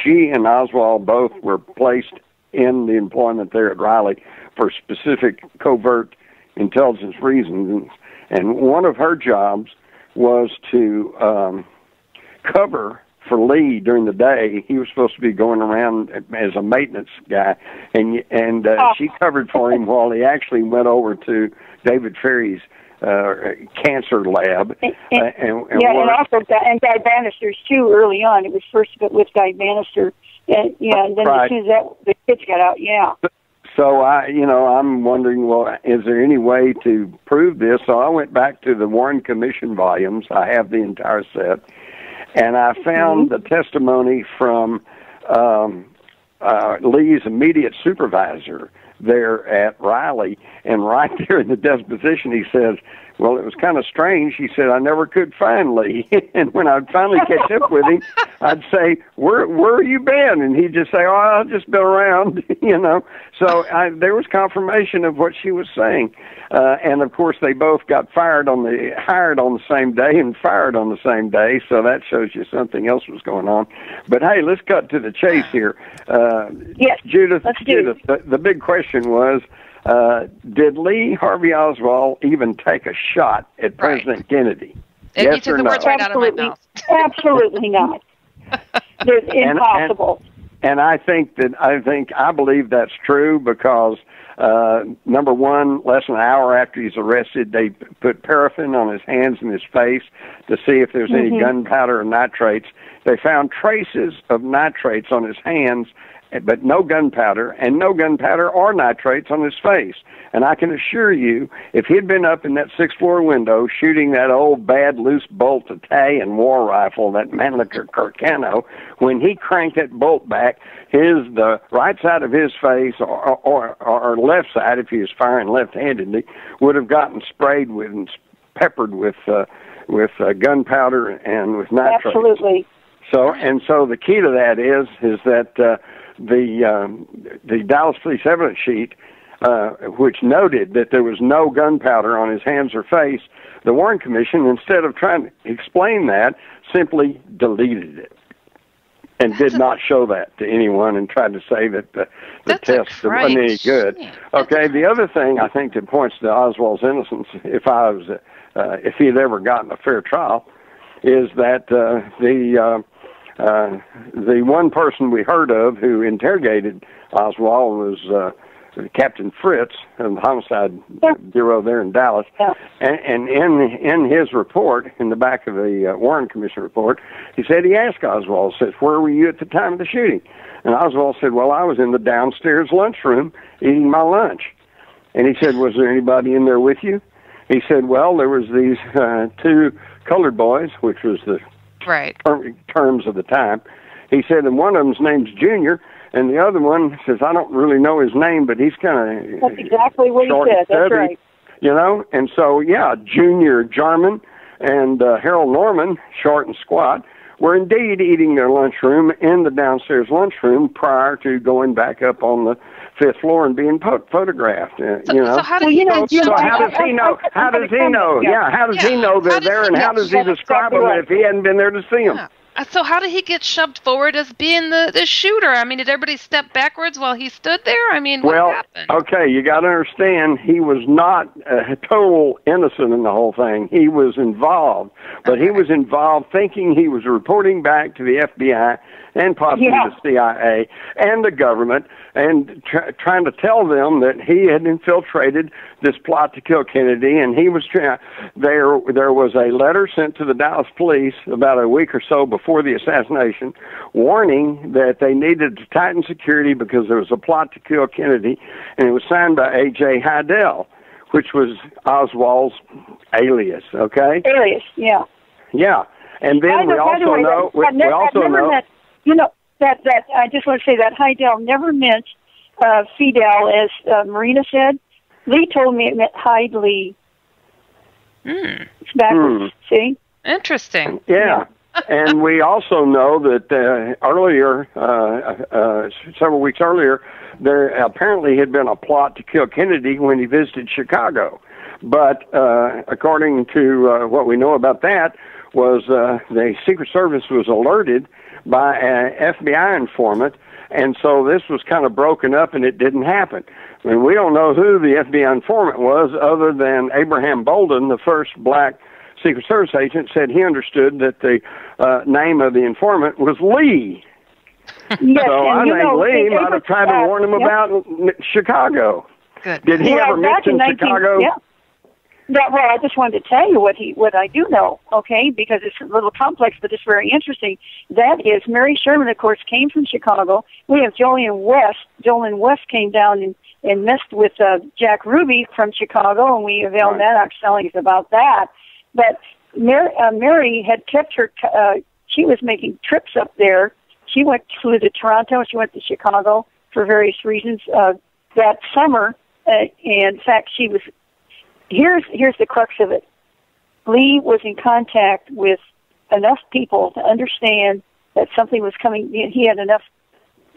she and Oswald both were placed in the employment there at Riley for specific covert intelligence reasons, and one of her jobs was to cover for Lee during the day. He was supposed to be going around as a maintenance guy, and she covered for him while he actually went over to David Ferry's cancer lab. And also Guy Bannister's too early on. It was first with Guy Bannister, and then as soon as the kids got out, So I'm wondering, well, is there any way to prove this? So I went back to the Warren Commission volumes. I have the entire set, and I found the testimony from Lee's immediate supervisor there at Riley, and right there in the deposition he says, well, it was kind of strange. He said, I never could find Lee. And when I'd finally catch up with him, I'd say, where you been? And he'd just say, oh, I've just been around, So there was confirmation of what she was saying. And, of course, they both got hired on the same day and fired on the same day, so that shows you something else was going on. But, hey, let's cut to the chase here. Yes, Judith, the big question was, did Lee Harvey Oswald even take a shot at President Kennedy? Yes, you took the words right out of my mouth. Absolutely not. It's impossible. And I believe that's true because, number one, less than an hour after he's arrested, they put paraffin on his hands and his face to see if there's any gunpowder or nitrates. They found traces of nitrates on his hands, but no gunpowder, and no gunpowder or nitrates on his face. And I can assure you, if he'd been up in that sixth-floor window shooting that old bad loose bolt Italian war rifle, that Mannlicher Carcano, when he cranked that bolt back, the right side of his face or left side, if he was firing left-handedly, would have gotten sprayed with and peppered with gunpowder and with nitrates. Absolutely. So the key to that is that the Dallas Police evidence sheet, which noted that there was no gunpowder on his hands or face, the Warren Commission, instead of trying to explain that, simply deleted it. and did not show that to anyone and tried to say that the test wasn't any good. Okay, the other thing I think that points to Oswald's innocence, if he had ever gotten a fair trial, is that the one person we heard of who interrogated Oswald was Captain Fritz of the Homicide Bureau there in Dallas. Yeah. And in his report, in the back of the Warren Commission report, he said he asked Oswald, says, "Where were you at the time of the shooting?" And Oswald said, "Well, I was in the downstairs lunchroom eating my lunch." And he said, "Was there anybody in there with you?" He said, "Well, there was these two colored boys," which was the terms of the time. He said, "and one of them's name's Junior, and the other one says, I don't really know his name, but he's kind of That's exactly what he said. That's right. You know, and so, yeah, Junior Jarman and Harold Norman, short and squat, were indeed eating their lunchroom in the downstairs lunchroom prior to going back up on the 5th floor and being photographed. You know. So how does he know? So how does he know? How does he know? Yeah, how does he know they're there, and how does he describe them if he hadn't been there to see them? Yeah. So how did he get shoved forward as being the shooter? I mean, did everybody step backwards while he stood there? I mean, what happened? Okay, you got to understand, he was not total innocent in the whole thing. He was involved, but he was involved thinking he was reporting back to the FBI and possibly the CIA and the government, and trying to tell them that he had infiltrated this plot to kill Kennedy, and he was trying. There was a letter sent to the Dallas police about a week or so before the assassination, warning that they needed to tighten security because there was a plot to kill Kennedy, and it was signed by A.J. Heidel, which was Oswald's alias. Okay. Alias, yeah. Yeah, and then we also know. You know, that I just want to say that Heidel never meant Fidel, as Marina said. Lee told me it meant Hyde Lee. It's backwards, see? Interesting. Yeah. And we also know that earlier, several weeks earlier, there apparently had been a plot to kill Kennedy when he visited Chicago. But according to what we know about that, was the Secret Service was alerted by an FBI informant, and so this was kind of broken up and it didn't happen. I mean, we don't know who the FBI informant was other than Abraham Bolden, the first black Secret Service agent, said he understood that the name of the informant was Lee. Yes, so I think Lee might have tried to warn him about Chicago. Good. Did he ever mention Chicago? Yeah. Well, I just wanted to tell you what I do know, okay, because it's a little complex, but it's very interesting. That is, Mary Sherman, of course, came from Chicago. We have Jolyon West. Jolyon West came down and messed with Jack Ruby from Chicago, and we availed Maddox telling us about that. But Mary had kept her, she was making trips up there. She flew to Toronto, she went to Chicago for various reasons that summer. And in fact, she was... Here's the crux of it. Lee was in contact with enough people to understand that something was coming. He had enough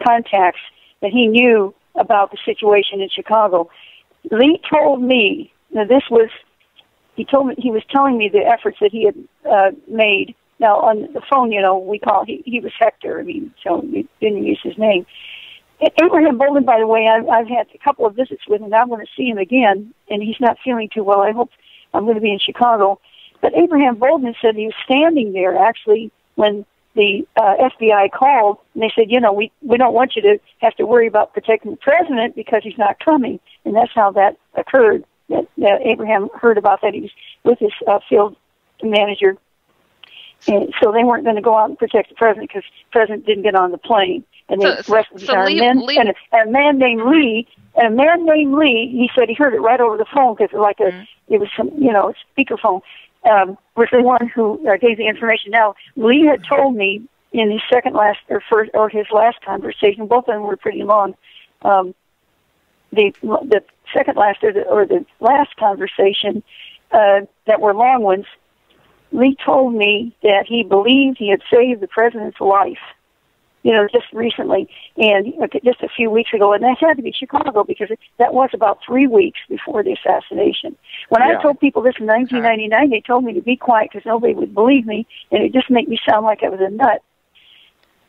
contacts that he knew about the situation in Chicago. Lee told me, now he was telling me the efforts that he had made. Now on the phone, you know, he was Hector. I mean, so we didn't use his name. Abraham Bolden, by the way, I've had a couple of visits with him. I want to see him again, and he's not feeling too well. I hope I'm going to be in Chicago. But Abraham Bolden said he was standing there, actually, when the FBI called, and they said, you know, we don't want you to have to worry about protecting the president because he's not coming. And that's how that occurred, that Abraham heard about that. He was with his field manager. And so they weren't going to go out and protect the president because the president didn't get on the plane. And the rest of the time, and a man named Lee, he said he heard it right over the phone because it was some, you know, speakerphone, was the one who gave the information. Now, Lee had told me in his his last conversation, both of them were pretty long, the second last or the last conversation that were long ones, Lee told me that he believed he had saved the president's life. You know, just recently, and just a few weeks ago, and that had to be Chicago because that was about 3 weeks before the assassination. When I told people this in 1999, they told me to be quiet because nobody would believe me, and it just made me sound like I was a nut.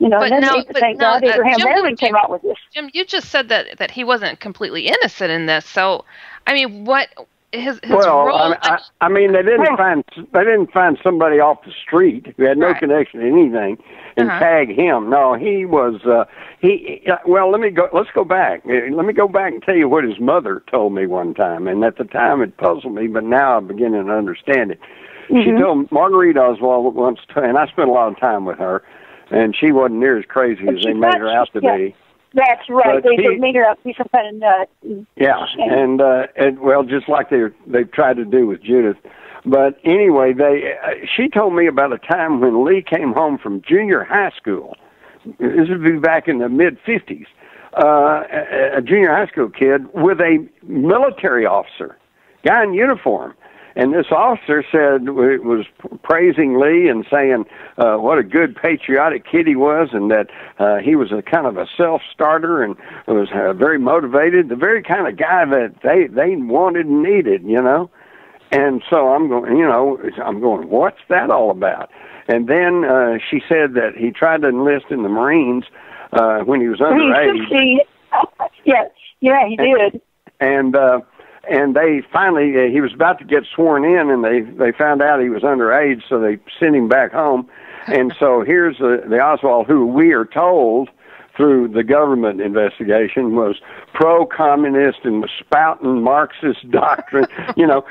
You know, But and now, then thank God Abraham Lincoln came out with this. Jim, you just said that he wasn't completely innocent in this. So, I mean, what his role? I mean, they didn't find somebody off the street who had no connection to anything and tag him. No, he was well, let's go back. Let me go back and tell you what his mother told me one time, and at the time it puzzled me, but now I'm beginning to understand it. Mm-hmm. She told Marguerite Oswald once, and I spent a lot of time with her, and she wasn't near as crazy as they made her out to be. That's right. They made her out to be some kind of nut. Yeah, and well, just like they've tried to do with Judith. But anyway, she told me about a time when Lee came home from junior high school. This would be back in the mid-'50s. A junior high school kid with a military officer, guy in uniform. And this officer was praising Lee and saying what a good patriotic kid he was, and that he was a kind of a self-starter and was very motivated, the very kind of guy that they wanted and needed, you know. And so I'm going, what's that all about? And then she said that he tried to enlist in the Marines when he was underage. Yeah, he did. And they finally, he was about to get sworn in, and they found out he was underage, so they sent him back home. And so here's the Oswald who we are told through the government investigation was pro-communist and was spouting Marxist doctrine. You know,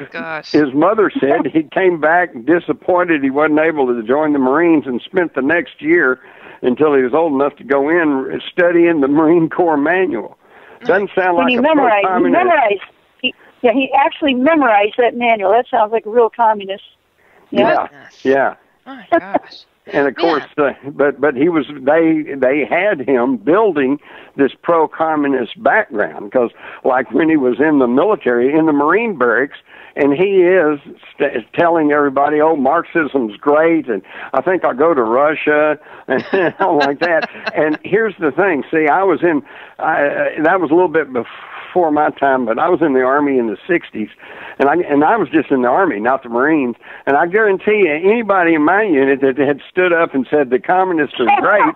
his mother said he came back disappointed he wasn't able to join the Marines and spent the next year until he was old enough to go in studying the Marine Corps manual. Doesn't sound like a pro-communist. He actually memorized that manual. That sounds like a real communist. Yeah. Oh my gosh. And of course, but he was. They had him building this pro-communist background because, like when he was in the military, in the Marine barracks, and he is telling everybody, "Oh, Marxism's great, and I think I'll go to Russia," and all like that. And here's the thing. See, that was a little bit before my time, but I was in the Army in the '60s, and I was just in the Army, not the Marines. And I guarantee you, anybody in my unit that had stood up and said the communists are great,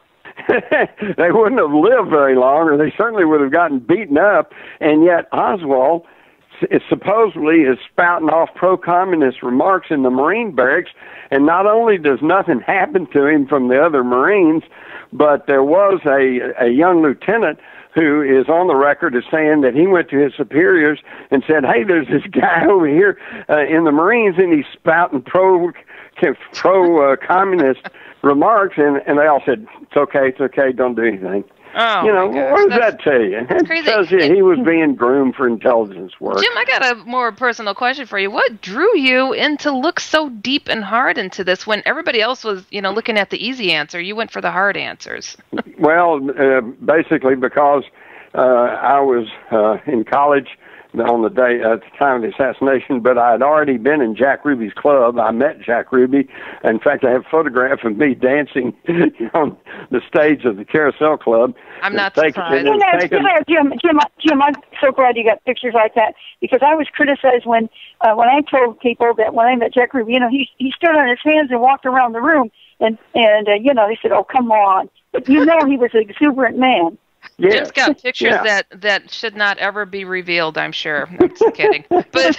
they wouldn't have lived very long, or they certainly would have gotten beaten up. And yet Oswald supposedly is spouting off pro-communist remarks in the Marine barracks, and not only does nothing happen to him from the other Marines, but there was a young lieutenant who is on the record as saying that he went to his superiors and said, "Hey, there's this guy over here in the Marines, and he's spouting pro-communist remarks," and they all said, it's okay, don't do anything. Oh, you know, what does that tell you? It tells you he was being groomed for intelligence work. Jim, I got a more personal question for you. What drew you to look so deep and hard into this when everybody else was, looking at the easy answer? You went for the hard answers. Well, basically because I was in college on the day at the time of the assassination, but I had already been in Jack Ruby's club. I met Jack Ruby. In fact, I have a photograph of me dancing on the stage of the Carousel Club. I'm not surprised. Jim, I'm so glad you got pictures like that, because I was criticized when I told people that when I met Jack Ruby, he stood on his hands and walked around the room, and they said, "Oh, come on," but he was an exuberant man. Yes. Jim's got pictures that should not ever be revealed, I'm sure. I'm just kidding. But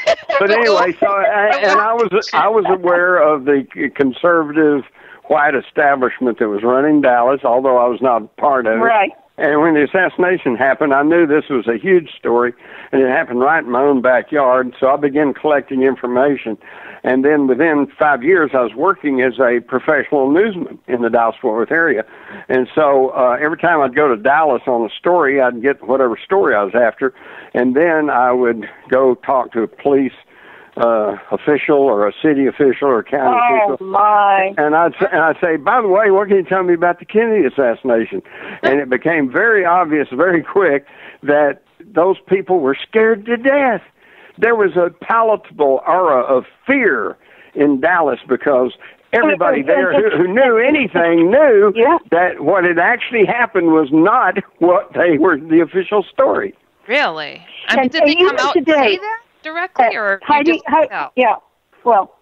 anyway, so I was aware of the conservative white establishment that was running Dallas, although I was not part of it. Right. And when the assassination happened, I knew this was a huge story, and it happened right in my own backyard, so I began collecting information. And then within 5 years, I was working as a professional newsman in the Dallas-Fort Worth area. And so every time I'd go to Dallas on a story, I'd get whatever story I was after, and then I would go talk to a police official or a city official or a county official. Oh, my. And I'd say, by the way, what can you tell me about the Kennedy assassination? And it became very obvious very quick that those people were scared to death. There was a palatable aura of fear in Dallas because everybody there who knew anything knew that what had actually happened was not what they were the official story. Really? I mean, did they come out and say that directly, or Heidi? Yeah. Well,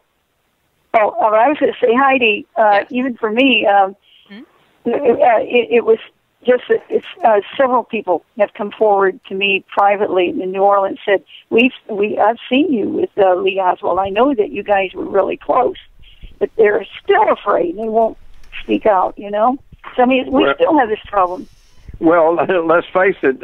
I was going to say, Heidi. Even for me, it was just that several people have come forward to me privately in New Orleans, said, I've seen you with Lee Oswald. I know that you guys were really close, but they're still afraid. They won't speak out, you know? So, I mean, we still have this problem. Well, let's face it,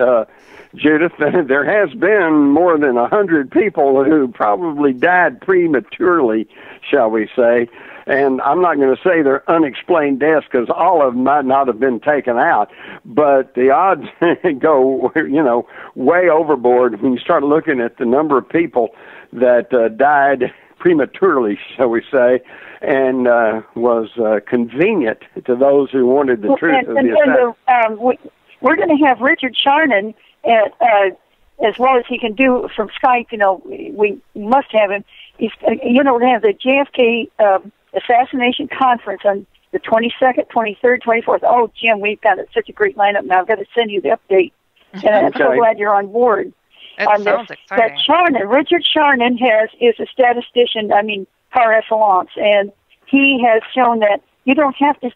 Judith, there has been more than 100 people who probably died prematurely, shall we say. And I'm not going to say they're unexplained deaths because all of them might not have been taken out, but the odds go, way overboard when you start looking at the number of people that died prematurely, shall we say, and was convenient to those who wanted the truth of the assassination. We're going to have Richard Charnon, as well as he can do from Skype. We must have him. We're going to have the JFK Assassination Conference on the 22nd, 23rd, 24th. Oh, Jim, we've got such a great lineup now. I've got to send you the update. And I'm so glad you're on board. That sounds exciting. Richard Charnon is a statistician, par excellence, and he has shown that you don't have to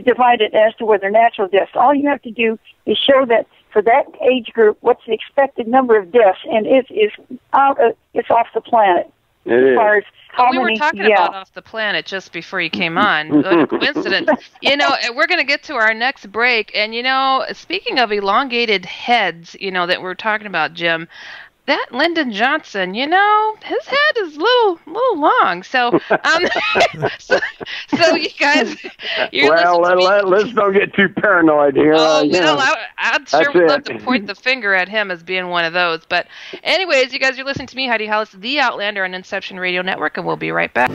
divide it as to whether natural deaths. All you have to do is show that for that age group, what's the expected number of deaths, and it's off the planet. As far as we were talking about off the planet just before you came on. What a coincidence. We're going to get to our next break. And, speaking of elongated heads, that we're talking about, Jim, that Lyndon Johnson, his head is a little long. So, so you guys, let's don't get too paranoid here. I'd sure would love to point the finger at him as being one of those. But anyways, you guys are listening to me, Heidi Hollis, the Outlander on Inception Radio Network, and we'll be right back.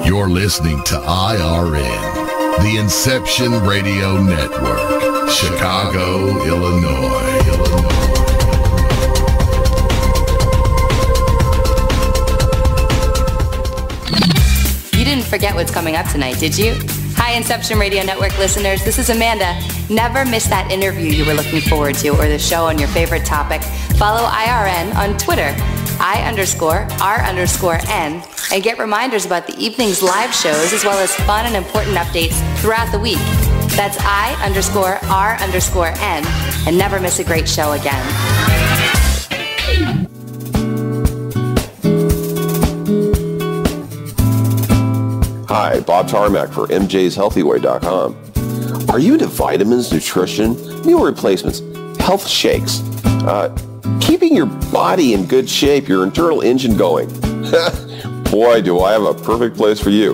You're listening to IRN, the Inception Radio Network, Chicago, Illinois. You didn't forget what's coming up tonight, did you? Hi, Inception Radio Network listeners. This is Amanda. Never miss that interview you were looking forward to or the show on your favorite topic. Follow IRN on Twitter, I_R_N, and get reminders about the evening's live shows as well as fun and important updates throughout the week. That's I_R_N, and never miss a great show again. Hi, Bob Tarmac for MJ'sHealthyWay.com. Are you into vitamins, nutrition, meal replacements, health shakes, keeping your body in good shape, your internal engine going? Boy, do I have a perfect place for you.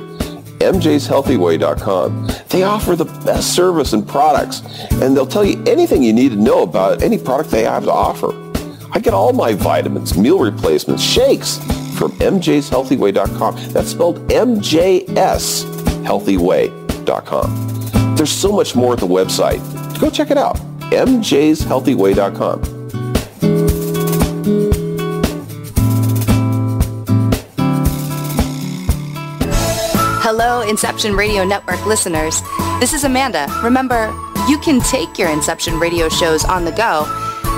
MJ'sHealthyWay.com. They offer the best service and products, and they'll tell you anything you need to know about any product they have to offer. I get all my vitamins, meal replacements, shakes from MJ'sHealthyWay.com. That's spelled MJSHealthyWay.com. There's so much more at the website. Go check it out. MJ'sHealthyWay.com. Hello, Inception Radio Network listeners. This is Amanda. Remember, you can take your Inception Radio shows on the go.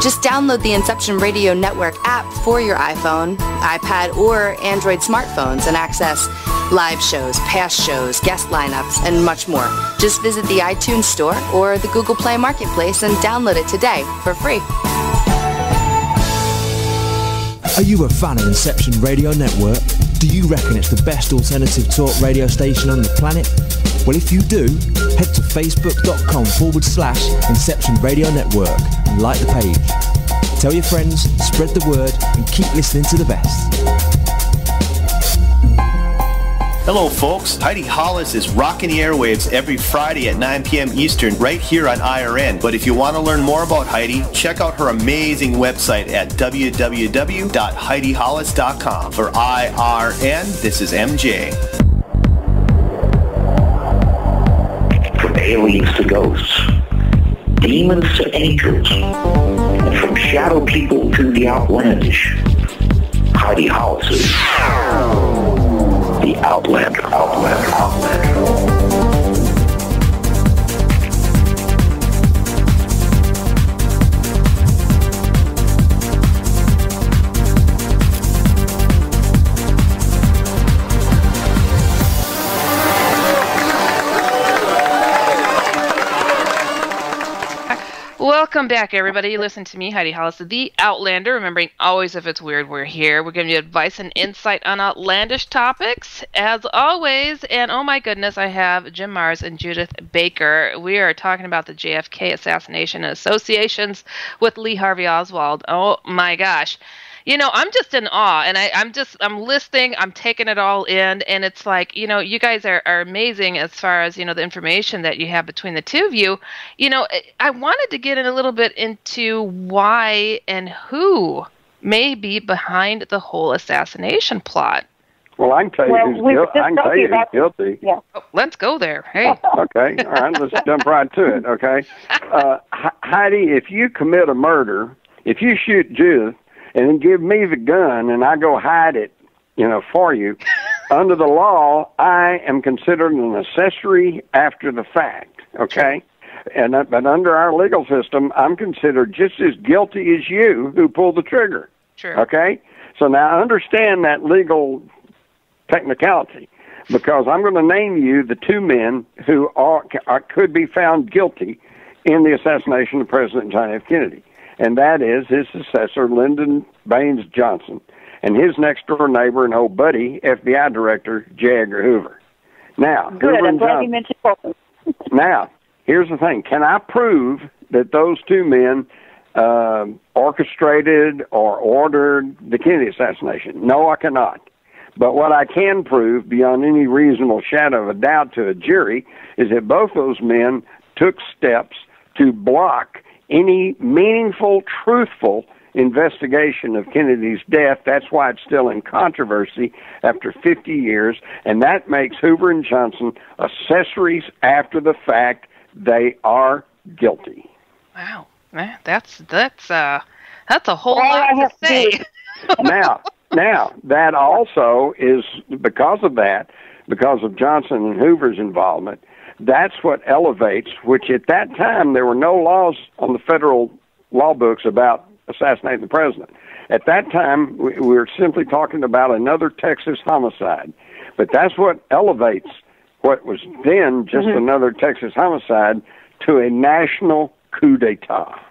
Just download the Inception Radio Network app for your iPhone, iPad, or Android smartphones and access live shows, past shows, guest lineups, and much more. Just visit the iTunes Store or the Google Play Marketplace and download it today for free. Are you a fan of Inception Radio Network? Do you reckon it's the best alternative talk radio station on the planet? Well, if you do, head to facebook.com/Inception Radio Network and like the page. Tell your friends, spread the word, and keep listening to the best. Hello, folks. Heidi Hollis is rocking the airwaves every Friday at 9 p.m. Eastern right here on IRN. But if you want to learn more about Heidi, check out her amazing website at www.HeidiHollis.com. For IRN, this is MJ. From aliens to ghosts, demons to angels, and from shadow people to the outlandish, Heidi Hollis is the Outlander. Welcome back, everybody. You listen to me, Heidi Hollis, the Outlander. Remembering, always, if it's weird, we're here. We're giving you advice and insight on outlandish topics, as always. And oh my goodness, I have Jim Mars and Judith Baker. We are talking about the JFK assassination and associations with Lee Harvey Oswald. Oh my gosh. You know, I'm just in awe, and I'm listening, I'm taking it all in, and it's like, you know, you guys are amazing as far as, you know, the information that you have between the two of you. You know, I wanted to get in a little bit into why and who may be behind the whole assassination plot. Well, I can tell you who's guilty. Yeah. Oh, let's go there. Hey. Okay, all right, let's jump right to it, okay? Heidi, if you commit a murder, if you shoot Judith, and then give me the gun, and I go hide it, you know, for you. Under the law, I am considered an accessory after the fact, okay? But under our legal system, I'm considered just as guilty as you who pulled the trigger. True. Okay? So now understand that legal technicality, because I'm going to name you the two men who could be found guilty in the assassination of President John F. Kennedy. And that is his successor, Lyndon Baines Johnson, and his next-door neighbor and old buddy, FBI Director J. Edgar Hoover. Now, good. I'm glad you mentioned both of them. Now, here's the thing. Can I prove that those two men orchestrated or ordered the Kennedy assassination? No, I cannot. But what I can prove, beyond any reasonable shadow of a doubt to a jury, is that both those men took steps to block any meaningful, truthful investigation of Kennedy's death. That's why it's still in controversy after 50 years, and that makes Hoover and Johnson accessories after the fact. They are guilty. Wow, that's a whole lot to say. Now, that also is because of Johnson and Hoover's involvement. That's what elevates, which at that time there were no laws on the federal law books about assassinating the president. At that time, we were simply talking about another Texas homicide. But that's what elevates what was then just another Texas homicide to a national coup d'etat.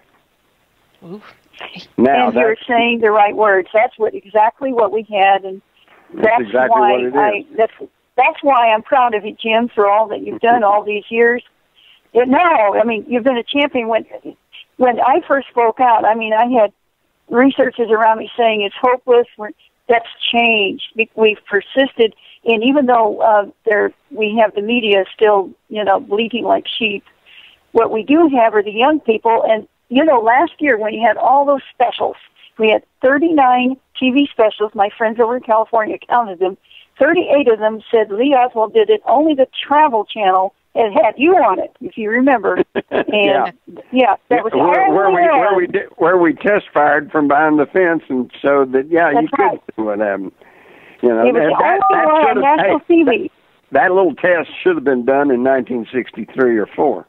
Now, and you're saying the right words. That's exactly what we had, and that's exactly why what it is. That's why I'm proud of you, Jim, for all that you've done all these years. I mean, you've been a champion. When I first spoke out, I mean, I had researchers around me saying it's hopeless. That's changed. We've persisted, and even though we have the media still, you know, bleating like sheep, what we do have are the young people. And, you know, last year when you had all those specials, we had 39 TV specials. My friends over in California counted them. 38 of them said Lee Oswald did it. Only the Travel Channel had you on it, if you remember. And that was where we test fired from behind the fence and showed that you could see what happened. You know, it was on national TV. That little test should have been done in 1963 or 4.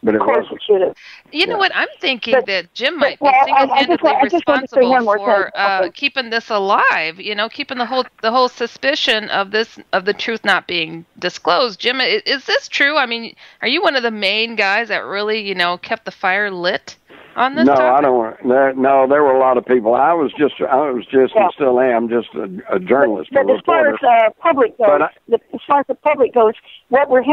But of course it should have. You know what? I'm thinking that Jim might be single-handedly responsible for keeping this alive. You know, keeping the whole suspicion of the truth not being disclosed. Jim, is this true? I mean, are you one of the main guys that really, you know, kept the fire lit on this topic? I don't. No, there were a lot of people. I was just, and still am, just a journalist. But as far as public goes, as far as the public goes, what we're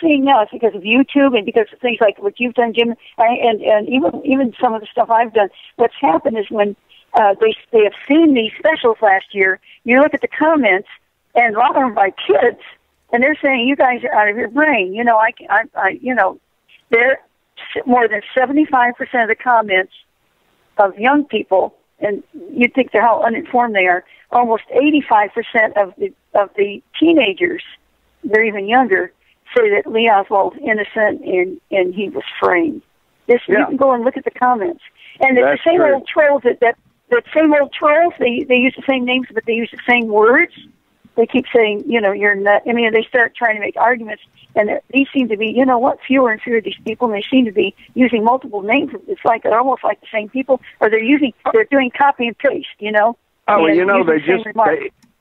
seeing now is because of YouTube and because of things like what you've done, Jim, and even some of the stuff I've done. What's happened is when they have seen these specials last year, you look at the comments, and a lot of them are by kids, and they're saying, "You guys are out of your brain." You know, they're more than 75% of the comments of young people, and you'd think they're how uninformed they are. Almost 85% of the teenagers, they're even younger, say that Lee Oswald's innocent and he was framed. You can go and look at the comments. And the same old trolls that same old trolls, they use the same names, but they use the same words. They keep saying, you're not. I mean, they start trying to make arguments, and these seem to be, fewer and fewer of these people, and they seem to be using multiple names. It's like they're almost like the same people, or they're doing copy and paste, Oh, well,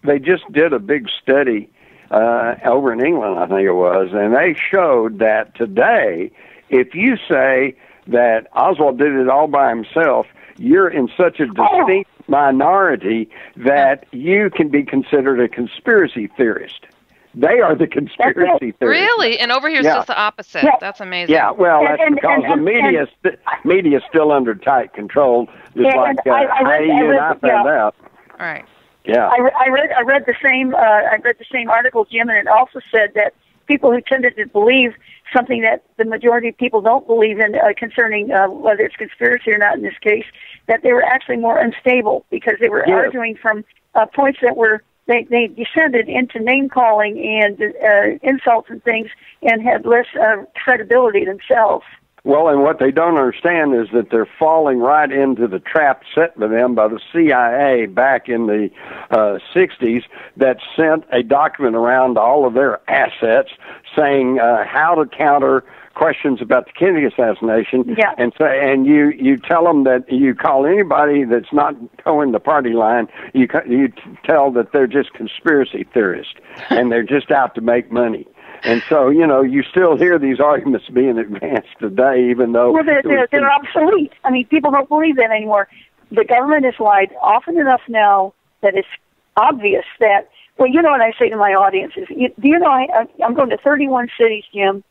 they just did a big study over in England, I think it was, and they showed that today, if you say that Oswald did it all by himself, you're in such a distinct minority that you can be considered a conspiracy theorist. They are the conspiracy theorists. Really? And over here it's just the opposite. Yeah. That's amazing. Yeah, well, that's because the media is still under tight control, just like I found out. All right. Yeah. I read the same article, Jim, and it also said that people who tended to believe something that the majority of people don't believe in concerning whether it's conspiracy or not in this case, that they were actually more unstable because they were arguing from points that were, they descended into name-calling and insults and things and had less credibility themselves. Well, and what they don't understand is that they're falling right into the trap set by them by the CIA back in the 60s that sent a document around all of their assets saying how to counter questions about the Kennedy assassination. Yeah. And you tell them that you call anybody that's not towing the party line, you tell that they're just conspiracy theorists and they're just out to make money. And so, you still hear these arguments being advanced today, even though... Well, they're obsolete. I mean, people don't believe that anymore. The government has lied often enough now that it's obvious that... Well, what I say to my audience is, I'm going to 31 cities, Jim.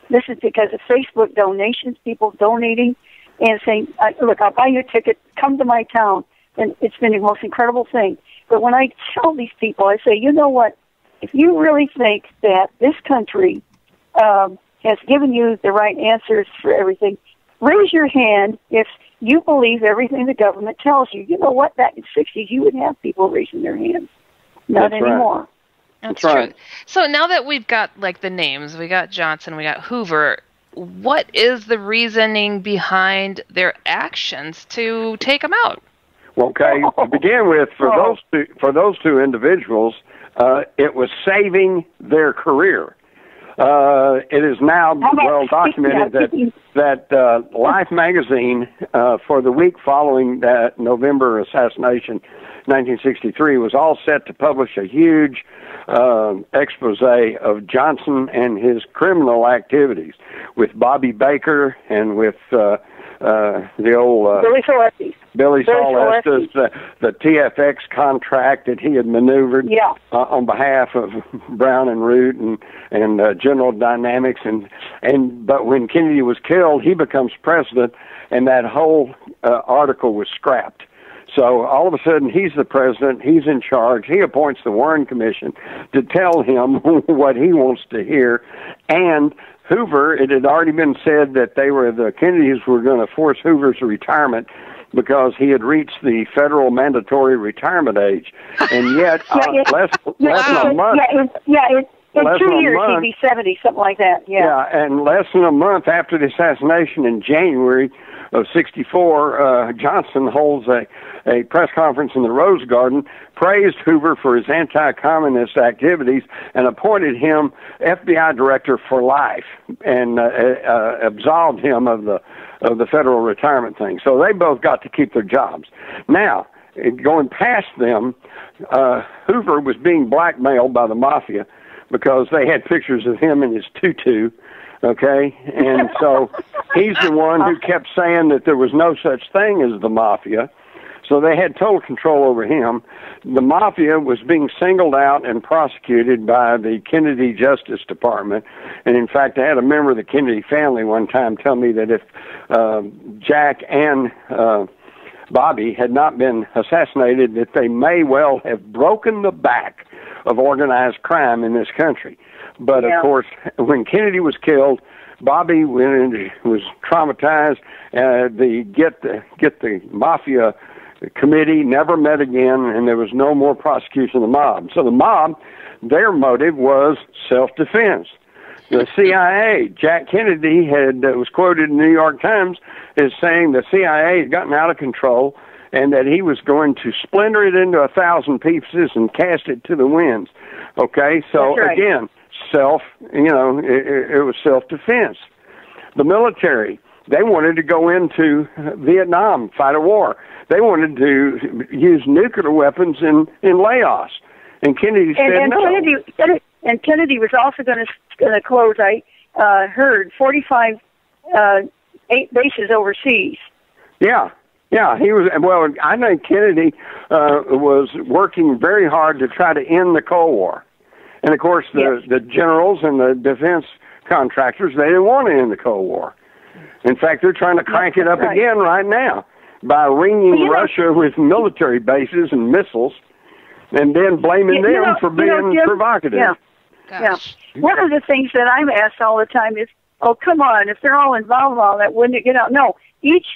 This is because of Facebook donations, people donating and saying, look, I'll buy you a ticket, come to my town. And it's been the most incredible thing. But when I tell these people, I say, you know what? If you really think that this country has given you the right answers for everything, raise your hand if you believe everything the government tells you. You know what? Back in the 60s, you would have people raising their hands. Not anymore. Right. That's true. So now that we've got, the names, we got Johnson, we got Hoover, what is the reasoning behind their actions to take them out? Okay, to begin with, for those two individuals, it was saving their career. It is now well documented that Life magazine, for the week following that November assassination, 1963, was all set to publish a huge expose of Johnson and his criminal activities with Bobby Baker and with the old Billy Solestis, the TFX contract that he had maneuvered on behalf of Brown and Root and General Dynamics, but when Kennedy was killed, he becomes president, and that whole article was scrapped. So all of a sudden, he's the president, he's in charge, he appoints the Warren Commission to tell him what he wants to hear, and Hoover, it had already been said that the Kennedys were going to force Hoover's retirement because he had reached the federal mandatory retirement age. And yet, less than a month... In 2 years, he'd be 70, something like that. Yeah, and less than a month after the assassination in January of 1964, Johnson holds a press conference in the Rose Garden, praised Hoover for his anti-communist activities, and appointed him FBI director for life, and absolved him of the federal retirement thing. So they both got to keep their jobs. Now, going past them, Hoover was being blackmailed by the mafia because they had pictures of him in his tutu, okay? And so he's the one who kept saying that there was no such thing as the mafia. So they had total control over him. The mafia was being singled out and prosecuted by the Kennedy Justice Department. And in fact, I had a member of the Kennedy family one time tell me that if Jack and Bobby had not been assassinated, that they may well have broken the back of organized crime in this country. But of course, when Kennedy was killed, Bobby was traumatized. The Get the Mafia committee never met again, and there was no more prosecution of the mob. So the mob, their motive was self-defense. The CIA, Jack Kennedy was quoted in the New York Times as saying the CIA had gotten out of control and that he was going to splinter it into 1,000 pieces and cast it to the winds. Okay, so right. Again, it was self-defense. The military, they wanted to go into Vietnam, fight a war. They wanted to use nuclear weapons in Laos. And Kennedy said no. Kennedy was also going to close, I heard, 45 bases overseas. Yeah, he was. Well, I think Kennedy was working very hard to try to end the Cold War. And, of course, the generals and the defense contractors, they didn't want to end the Cold War. In fact, they're trying to crank it up again right now by ringing Russia with military bases and missiles and then blaming them for being provocative. Yeah. One of the things that I'm asked all the time is, oh, come on, if they're all involved in all that, wouldn't it get out? No, each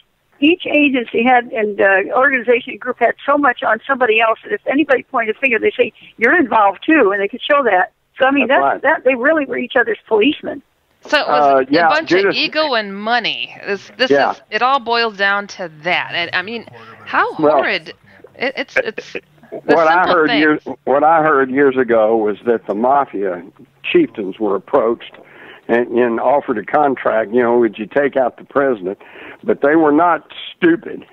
agency had and organization group had so much on somebody else that if anybody pointed a finger, they say, you're involved too, and they could show that. So, I mean, that they really were each other's policemen. So it was a bunch of ego and money. It all boils down to that. And, I mean, how horrid. It's what I heard years ago was that the mafia chieftains were approached and offered a contract, would you take out the president? But they were not stupid.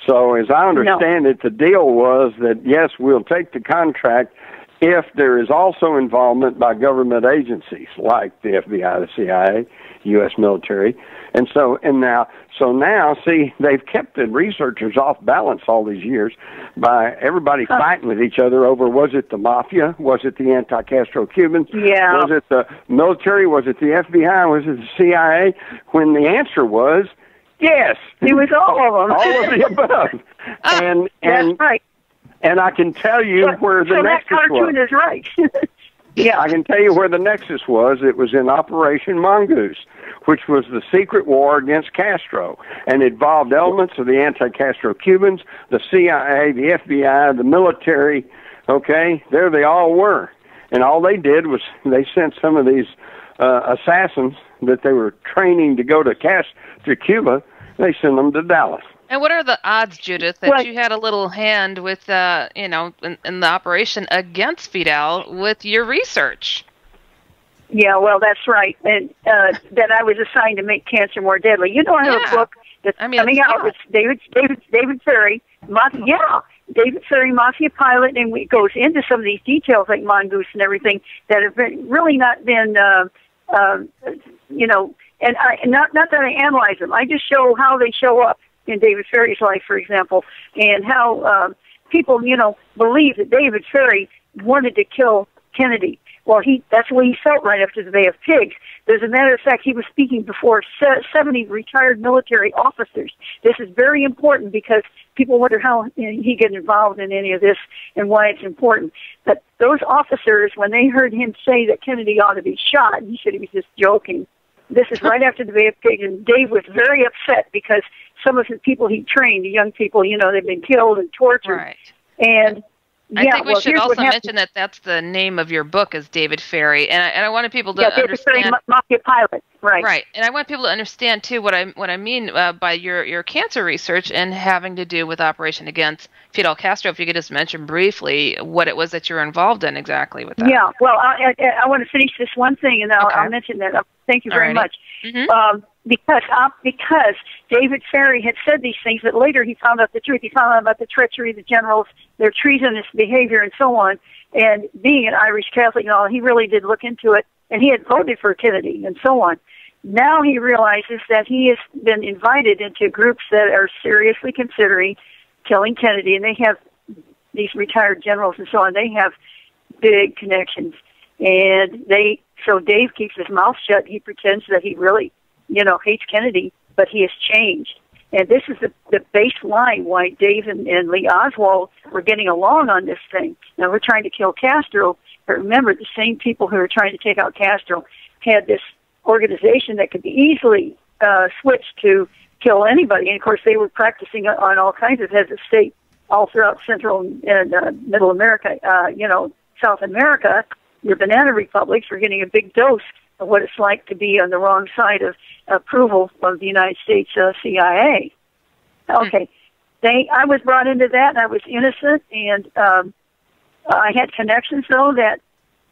So as I understand it, the deal was that, yes, we'll take the contract if there is also involvement by government agencies like the FBI, the CIA, U.S. military. And now, see, they've kept the researchers off balance all these years by everybody fighting with each other over, was it the mafia? Was it the anti-Castro Cubans? Yeah. Was it the military? Was it the FBI? Was it the CIA? When the answer was, yes. It was all of them. All of the above. That's right. And I can tell you where the nexus was. So that cartoon is right. Yeah. I can tell you where the nexus was. It was in Operation Mongoose, which was the secret war against Castro, and involved elements of the anti-Castro Cubans, the CIA, the FBI, the military. Okay, there they all were. And all they did was they sent some of these assassins that they were training to go to Cuba, they sent them to Dallas. And what are the odds, Judith, that you had a little hand with, in the operation against Fidel with your research? Yeah, well, that's right. And that I was assigned to make cancer more deadly. I have a book that's coming out. It's David Ferry. David Ferry, Mafia pilot, and it goes into some of these details like Mongoose and everything that have really not been, and not that I analyze them. I just show how they show up in David Ferry's life, for example, and how people, believe that David Ferry wanted to kill Kennedy. Well, that's what he felt right after the Bay of Pigs. As a matter of fact, he was speaking before 70 retired military officers. This is very important because people wonder how he got involved in any of this and why it's important. But those officers, when they heard him say that Kennedy ought to be shot, he said he was just joking. This is right after the Bay of Pigs, and Dave was very upset because some of the people he trained, the young people, they've been killed and tortured. Right. And I think we should also mention that that's the name of your book is David Ferry, and I wanted people to understand. David Ferry, Mafia pilot, right? Right, and I want people to understand too what I mean by your cancer research and having to do with Operation Against Fidel Castro. If you could just mention briefly what it was that you were involved in exactly with that. Yeah, well, I want to finish this one thing, and I'll mention that. Thank you very much. Mm-hmm. Because David Ferry had said these things, but later he found out the truth. He found out about the treachery of the generals, their treasonous behavior, and so on. And being an Irish Catholic and all, he really did look into it, and he had voted for Kennedy and so on. Now he realizes that he has been invited into groups that are seriously considering killing Kennedy, and they have these retired generals and so on. They have big connections, and so Dave keeps his mouth shut. He pretends that he really hates Kennedy, but he has changed. And this is the baseline why Dave and Lee Oswald were getting along on this thing. Now, we're trying to kill Castro, but remember, the same people who are trying to take out Castro had this organization that could be easily switched to kill anybody. And, of course, they were practicing on all kinds of heads of state all throughout Central and Middle America, South America. Your banana republics were getting a big dose what it's like to be on the wrong side of approval of the United States CIA. Okay. I was brought into that, and I was innocent, and I had connections, though, that,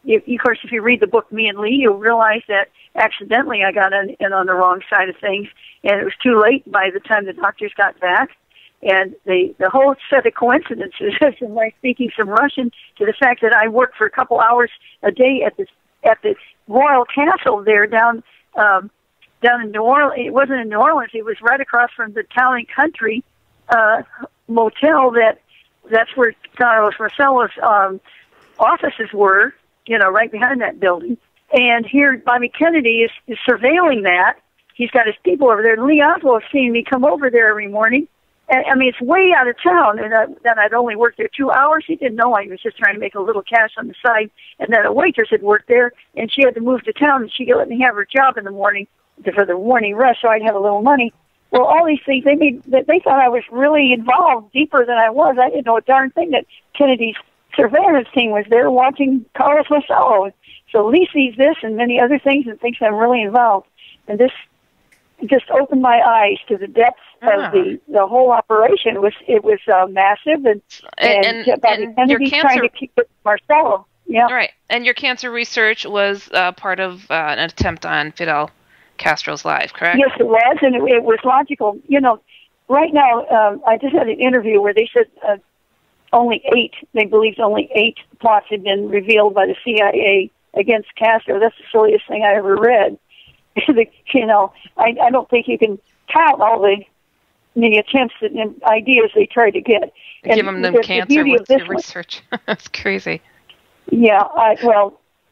of course, if you read the book Me and Lee, you'll realize that accidentally I got in on the wrong side of things, and it was too late by the time the doctors got back. And the whole set of coincidences, from my speaking some Russian to the fact that I worked for a couple hours a day at the Royal Castle there down in New Orleans. It wasn't in New Orleans. It was right across from the Town and Country motel. That's where Carlos Marcello's offices were. Right behind that building. And here, Bobby Kennedy is surveilling that. He's got his people over there. And Lee Oswald seeing me come over there every morning. And, I mean, it's way out of town. And then I'd only worked there 2 hours. He didn't know I was just trying to make a little cash on the side. And then a waitress had worked there, and she had to move to town, and she let me have her job in the morning for the morning rush so I'd have a little money. Well, all these things, they thought I was really involved deeper than I was. I didn't know a darn thing that Kennedy's surveillance team was there watching Carlos Marcello. So Lee sees this and many other things and thinks I'm really involved. And this just opened my eyes to the depths of the whole operation. It was massive, and Bobby Kennedy trying to keep it Marcello. Yeah. Right. And your cancer research was part of an attempt on Fidel Castro's life, correct? Yes, it was, and it was logical. Right now, I just had an interview where they said they believed only 8 plots had been revealed by the CIA against Castro. That's the silliest thing I ever read. I don't think you can count all the attempts and ideas they tried to get. Give them cancer. What's your research? That's crazy. Yeah,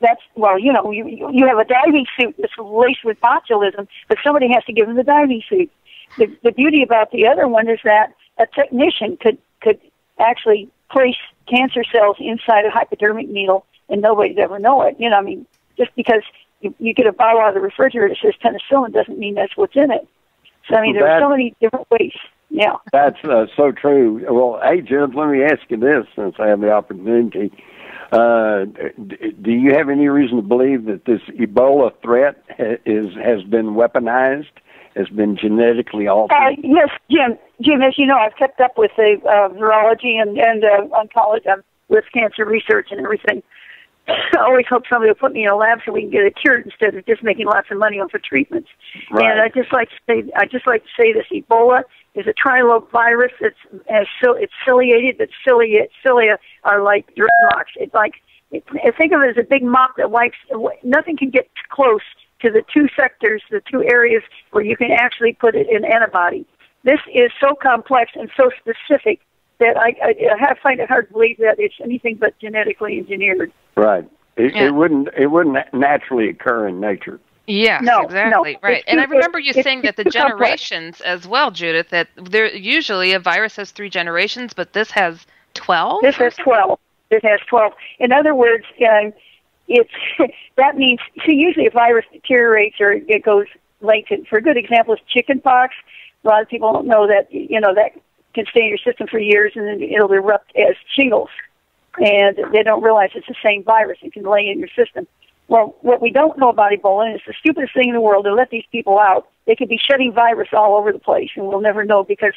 you have a diving suit that's laced with botulism, but somebody has to give them the diving suit. The beauty about the other one is that a technician could actually place cancer cells inside a hypodermic needle, and nobody'd ever know it. Just because you get a bottle out of the refrigerator that says penicillin doesn't mean that's what's in it. So, there's so many different ways. Yeah. That's so true. Well, hey, Jim, let me ask you this, since I have the opportunity. Do you have any reason to believe that this Ebola threat has been weaponized, has been genetically altered? Yes, Jim. Jim, as you know, I've kept up with the virology and oncology, with cancer research and everything. I always hope somebody will put me in a lab so we can get it cured instead of just making lots of money off of treatments. Right. And I just like to say this: Ebola is a trilobe virus. It's ciliated, but cilia are like dreadlocks. Think of it as a big mop that wipes. Nothing can get close to the 2 sectors, the 2 areas where you can actually put it in antibody. This is so complex and so specific that I find it hard to believe that it's anything but genetically engineered. Right. It wouldn't naturally occur in nature. Yes, no, exactly. No. Right. And I remember you saying that the generations complex as well, Judith, that there usually a virus has 3 generations, but this has 12? This has 12. It has 12. In other words, that means, usually a virus deteriorates or it goes latent. For a good example is chickenpox. A lot of people don't know that, that can stay in your system for years and then it'll erupt as shingles. And they don't realize it's the same virus. It can lay in your system. Well, what we don't know about Ebola, and it's the stupidest thing in the world, to let these people out. They could be shedding virus all over the place, and we'll never know, because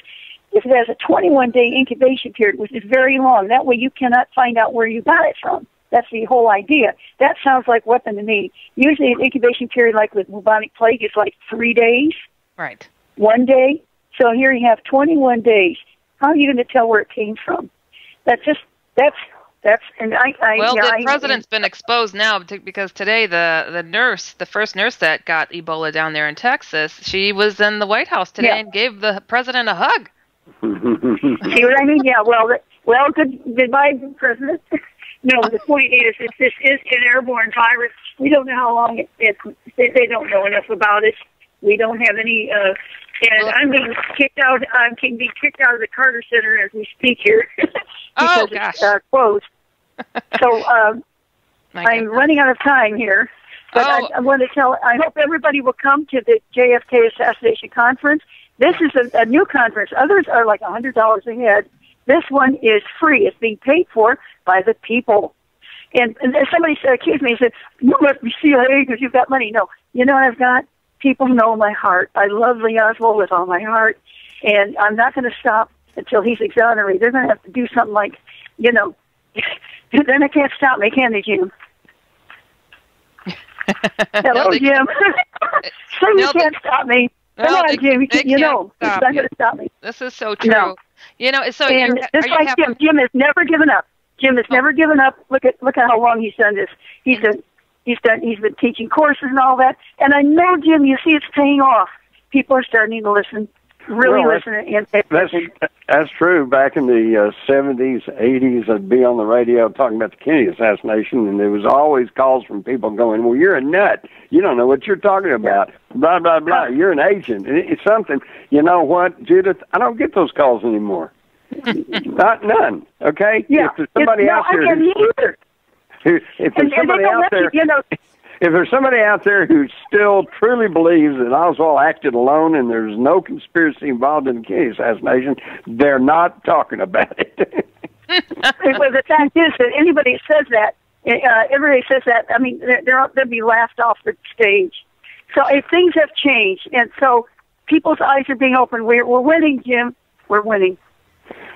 if it has a 21-day incubation period, which is very long, that way you cannot find out where you got it from. That's the whole idea. That sounds like weapon to me. Usually an incubation period, like with bubonic plague, is like 3 days. Right. 1 day. So here you have 21 days. How are you going to tell where it came from? The president's been exposed now because today the first nurse that got Ebola down there in Texas, she was in the White House today and gave the president a hug. See what I mean? Yeah. Well, goodbye, President. No, the point is, if this is an airborne virus, we don't know how long they don't know enough about it. We don't have any. And I'm being kicked out. I'm being kicked out of the Carter Center as we speak here because it's closed. So I'm running out of time here. But I want to tell. I hope everybody will come to the JFK Assassination Conference. This is a new conference. Others are like $100 a head. This one is free. It's being paid for by the people. And somebody accused me, said, you must be CIA because you've got money. No, you know what I've got? People know my heart. I love Lee Oswald with all my heart, and I'm not going to stop until he's exonerated. They're going to have to do something like, then they can't stop me, can they, Jim? Hello, Jim. So you can't stop me. Come on, Jim. It's not going to stop me. This is so true. No. So and just like Jim has never given up. Jim has never given up. Look at how long he's done this. He's been teaching courses and all that. And I know, Jim, you see it's paying off. People are starting to listen, listen and pay attention. That's true. Back in the 70s, 80s, I'd be on the radio talking about the Kennedy assassination, and there was always calls from people going, well, you're a nut. You don't know what you're talking about. Blah, blah, blah. You're an agent. It's something. You know what, Judith? I don't get those calls anymore. None. Okay? Yeah. If there's somebody out there... If there's somebody out there... If there's somebody out there who still truly believes that Oswald acted alone and there's no conspiracy involved in the Kennedy assassination, they're not talking about it. Well, the fact is that anybody says that, everybody says that, I mean, they'll be laughed off the stage. So if things have changed, and so people's eyes are being opened, we're winning, Jim. We're winning.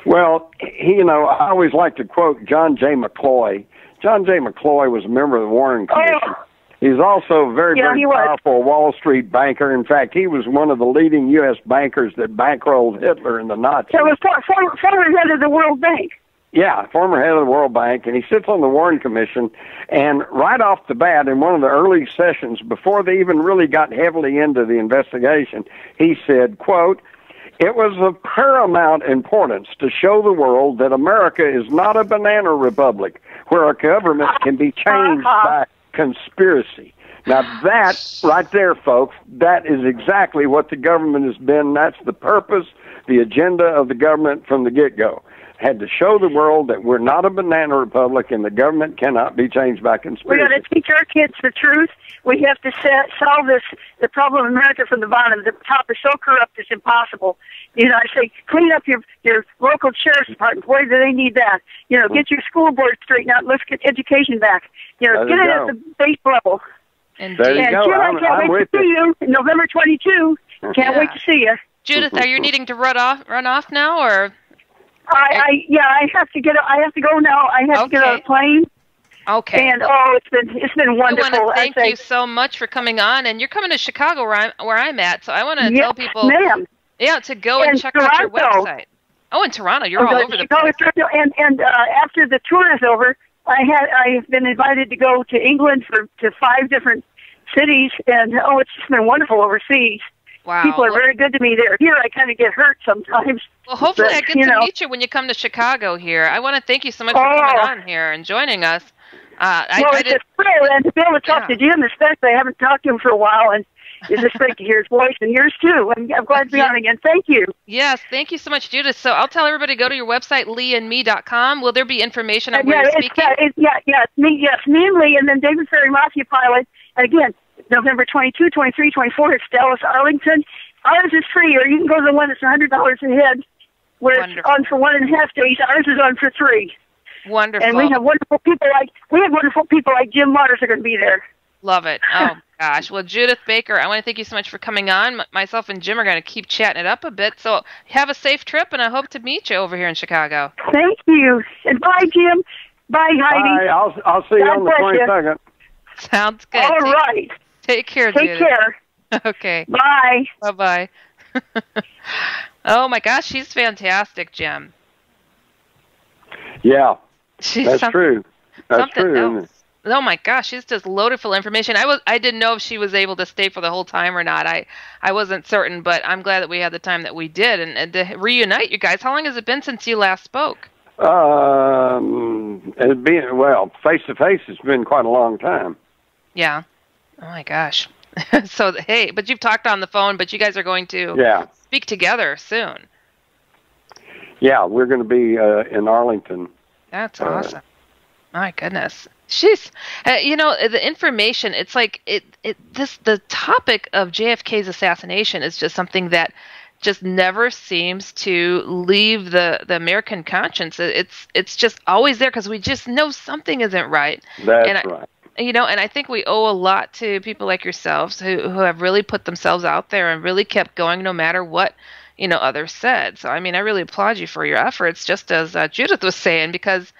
Well, I always like to quote John J. McCloy. John J. McCloy was a member of the Warren Commission. Oh. He's also a very powerful Wall Street banker. In fact, he was one of the leading U.S. bankers that bankrolled Hitler and the Nazis. So he was former head of the World Bank. Yeah, former head of the World Bank, and he sits on the Warren Commission. And right off the bat, in one of the early sessions, before they even really got heavily into the investigation, he said, quote, "It was of paramount importance to show the world that America is not a banana republic where a government can be changed by conspiracy." Now that right there, folks, that is exactly what the government has been. That's the purpose, the agenda of the government from the get-go. Had to show the world that we're not a banana republic and the government cannot be changed by conspiracy. We've got to teach our kids the truth. We have to solve the problem in America from the bottom. The top is so corrupt it's impossible. I say, clean up your local sheriff's department. Boy, do they need that. Get your school board straightened out. Let's get education back. Get it at the base level. And there you go. Jim, I can't wait to see you November 22. Can't wait to see you. Judith, are you needing to run off now, or? I have to go now. I have to get on a plane. Okay. And it's been wonderful. I want to thank you so much for coming on, and you're coming to Chicago where I'm at, so I want to tell people, to go and check out your website. Oh, in Toronto, you're all over the place. And after the tour is over, I've been invited to go to England to 5 different cities, and it's just been wonderful overseas. Wow. People are very good to me there. Here, I kind of get hurt sometimes. Well, hopefully I get to meet you when you come to Chicago here. I want to thank you so much for coming on here and joining us. It's a thrill, and to be able to talk to Jim, especially. I haven't talked to him for a while, and it's just great to hear his voice, and yours too. I'm glad to be on again. Thank you. Yes, thank you so much, Judith. So I'll tell everybody to go to your website, leeandme.com. Will there be information on where you're speaking? It's me and Lee, and then David Ferry Mafia Pilot. And again, November 22, 23, 24, it's Dallas, Arlington. Ours is free, or you can go to the one that's $100 a head, where it's on for 1.5 days. Ours is on for 3. Wonderful. And we have wonderful people like Jim Waters are going to be there. Love it. Oh, gosh. Well, Judith Baker, I want to thank you so much for coming on. Myself and Jim are going to keep chatting it up a bit. So have a safe trip, and I hope to meet you over here in Chicago. Thank you. And bye, Jim. Bye, Heidi. Bye. I'll see you on the 22nd. Sounds good. All right. Take care, Judith. Take care. Okay. Bye. Bye-bye. Oh, my gosh. She's fantastic, Jim. Yeah. That's true. That's true, isn't it? Oh my gosh, she's just loaded full of information. I didn't know if she was able to stay for the whole time or not. I wasn't certain, but I'm glad that we had the time that we did and to reunite you guys. How long has it been since you last spoke? It's been face to face. It's been quite a long time. Yeah. Oh my gosh. So hey, but you've talked on the phone, but you guys are going to speak together soon. Yeah, we're going to be in Arlington. That's awesome. My goodness. She's, the information, it's like the topic of JFK's assassination is just something that just never seems to leave the American conscience. It's just always there because we just know something isn't right. That's right. You know, and I think we owe a lot to people like yourselves who have really put themselves out there and really kept going no matter what, you know, others said. So, I mean, I really applaud you for your efforts, just as Judith was saying, because,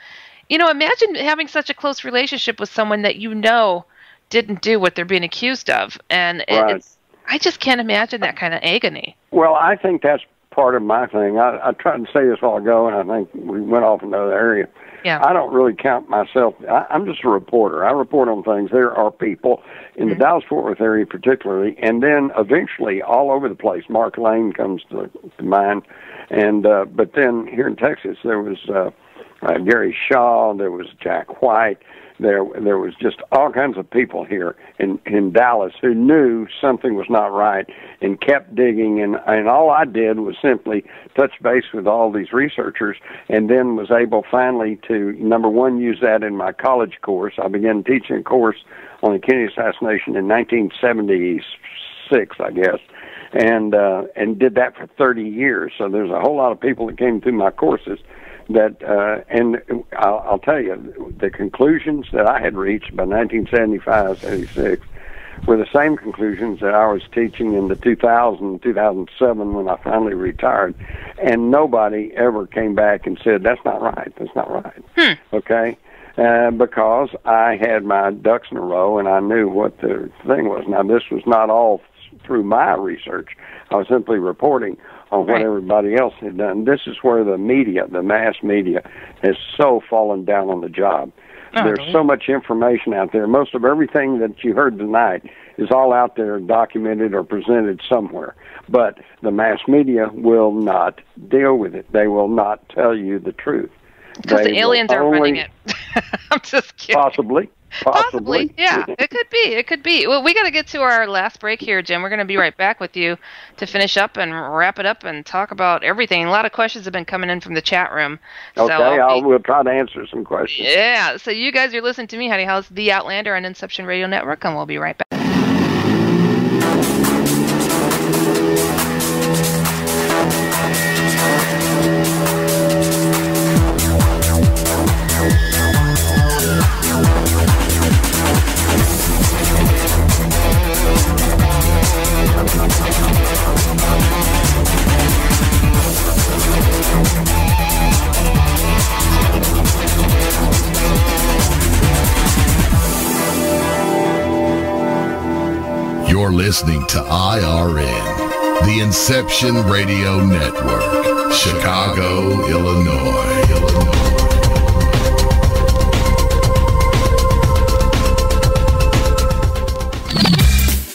you know, imagine having such a close relationship with someone that you know didn't do what they're being accused of. And I just can't imagine that kind of agony. Well, I think that's part of my thing. I tried to say this a while ago, and I think we went off in another area. Yeah. I don't really count myself. I'm just a reporter. I report on things. There are people in the Dallas-Fort Worth area particularly, and then eventually all over the place. Mark Lane comes to mind. And but then here in Texas, there was Gary Shaw, there was Jack White, there was just all kinds of people here in Dallas who knew something was not right and kept digging, and all I did was simply touch base with all these researchers, and then was able finally to, number one, use that in my college course. I began teaching a course on the Kennedy assassination in 1976, I guess, and did that for 30 years. So there's a whole lot of people that came through my courses that, and I'll tell you, the conclusions that I had reached by 1975, 76 were the same conclusions that I was teaching in the 2007 when I finally retired. And nobody ever came back and said, that's not right, that's not right. Okay? Because I had my ducks in a row and I knew what the thing was. Now, this was not all through my research. I was simply reporting on what everybody else had done. This is where the media, the mass media, has so fallen down on the job. There's so much information out there. Most of everything that you heard tonight is all out there documented or presented somewhere. But the mass media will not deal with it. They will not tell you the truth. Because the aliens are running it. I'm just kidding. Possibly. Yeah, it could be. It could be. Well, we got to get to our last break here, Jim. We're going to be right back with you to finish up and wrap it up and talk about everything. A lot of questions have been coming in from the chat room. Okay, we'll try to answer some questions. Yeah, so you guys are listening to me, Heidi Hollis, the Outlander on Inception Radio Network, and we'll be right back. You're listening to IRN, the Inception Radio Network, Chicago, Illinois.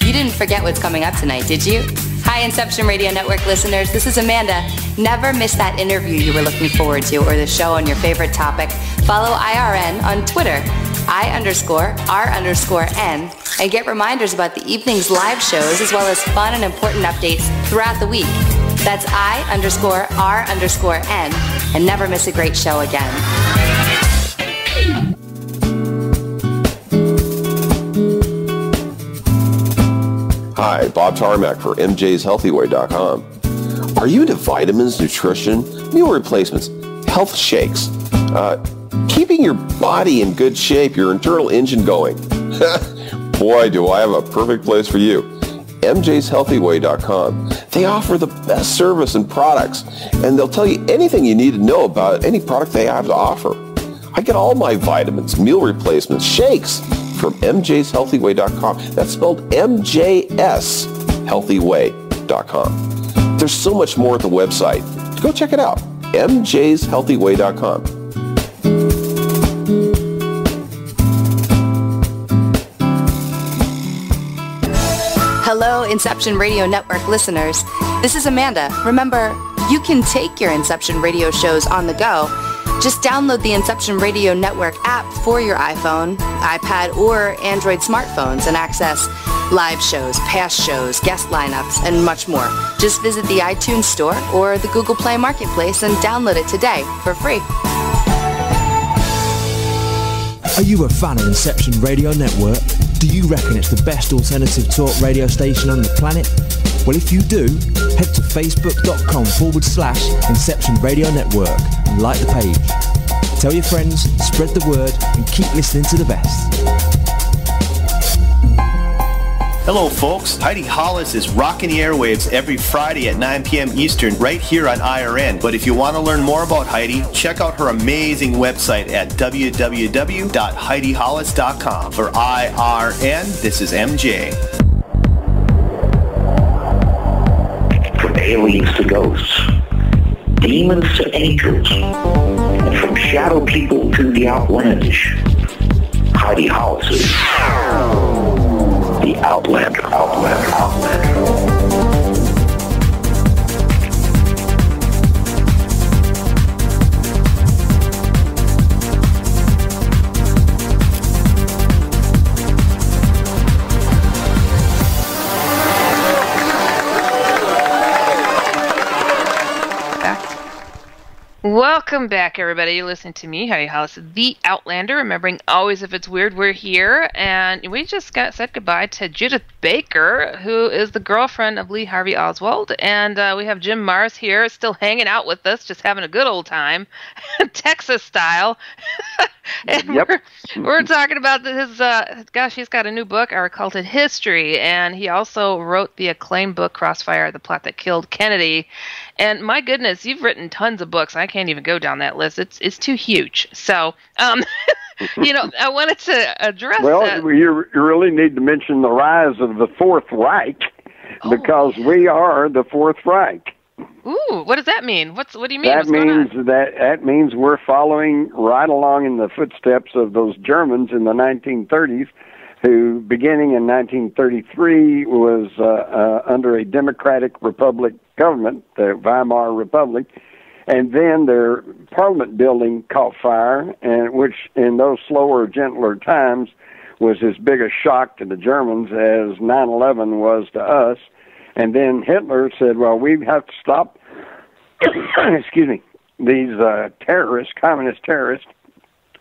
You didn't forget what's coming up tonight, did you? Hi, Inception Radio Network listeners. This is Amanda. Never miss that interview you were looking forward to or the show on your favorite topic. Follow IRN on Twitter, I_R_N, and get reminders about the evening's live shows as well as fun and important updates throughout the week. That's I_R_N, and never miss a great show again. Hi, Bob Tarmac for MJ'sHealthyWay.com. Are you into vitamins, nutrition, meal replacements, health shakes, keeping your body in good shape, your internal engine going? Boy, do I have a perfect place for you. MJ'sHealthyWay.com. They offer the best service and products, and they'll tell you anything you need to know about any product they have to offer. I get all my vitamins, meal replacements, shakes from MJ'sHealthyWay.com. That's spelled MJSHealthyWay.com. There's so much more at the website. Go check it out. MJ'sHealthyWay.com. Hello, Inception Radio Network listeners. This is Amanda. Remember, you can take your Inception Radio shows on the go. Just download the Inception Radio Network app for your iPhone, iPad, or Android smartphones and access live shows, past shows, guest lineups, and much more. Just visit the iTunes Store or the Google Play Marketplace and download it today for free. Are you a fan of Inception Radio Network? Do you reckon it's the best alternative talk radio station on the planet? Well, if you do, head to facebook.com/Inception Radio Network and like the page. Tell your friends, spread the word, and keep listening to the best. Hello, folks. Heidi Hollis is rocking the airwaves every Friday at 9 p.m. Eastern right here on IRN. But if you want to learn more about Heidi, check out her amazing website at www.HeidiHollis.com. For IRN, this is MJ. From aliens to ghosts, demons to angels, and from shadow people to the outlandish, Heidi Hollis is the Outlander. Welcome back, everybody. You're listening to me, Heidi Hollis, the Outlander. Remembering, always, if it's weird, we're here. And we just said goodbye to Judith Baker, who is the girlfriend of Lee Harvey Oswald. And we have Jim Mars here, still hanging out with us, just having a good old time, Texas style. And Yep. we're talking about his, he's got a new book, Our Occulted History. And he also wrote the acclaimed book, Crossfire, The Plot That Killed Kennedy. And my goodness, you've written tons of books. I can't even go down that list. It's too huge. So, I wanted to address that. Well, you really need to mention the rise of the Fourth Reich, because we are the Fourth Reich. Ooh, what does that mean? What do you mean? That means we're following right along in the footsteps of those Germans in the 1930s, who, beginning in 1933, was under a democratic republic government, the Weimar Republic, and then their parliament building caught fire, and which in those slower, gentler times was as big a shock to the Germans as 9/11 was to us. And then Hitler said, well, we have to stop, excuse me, these terrorists, communist terrorists.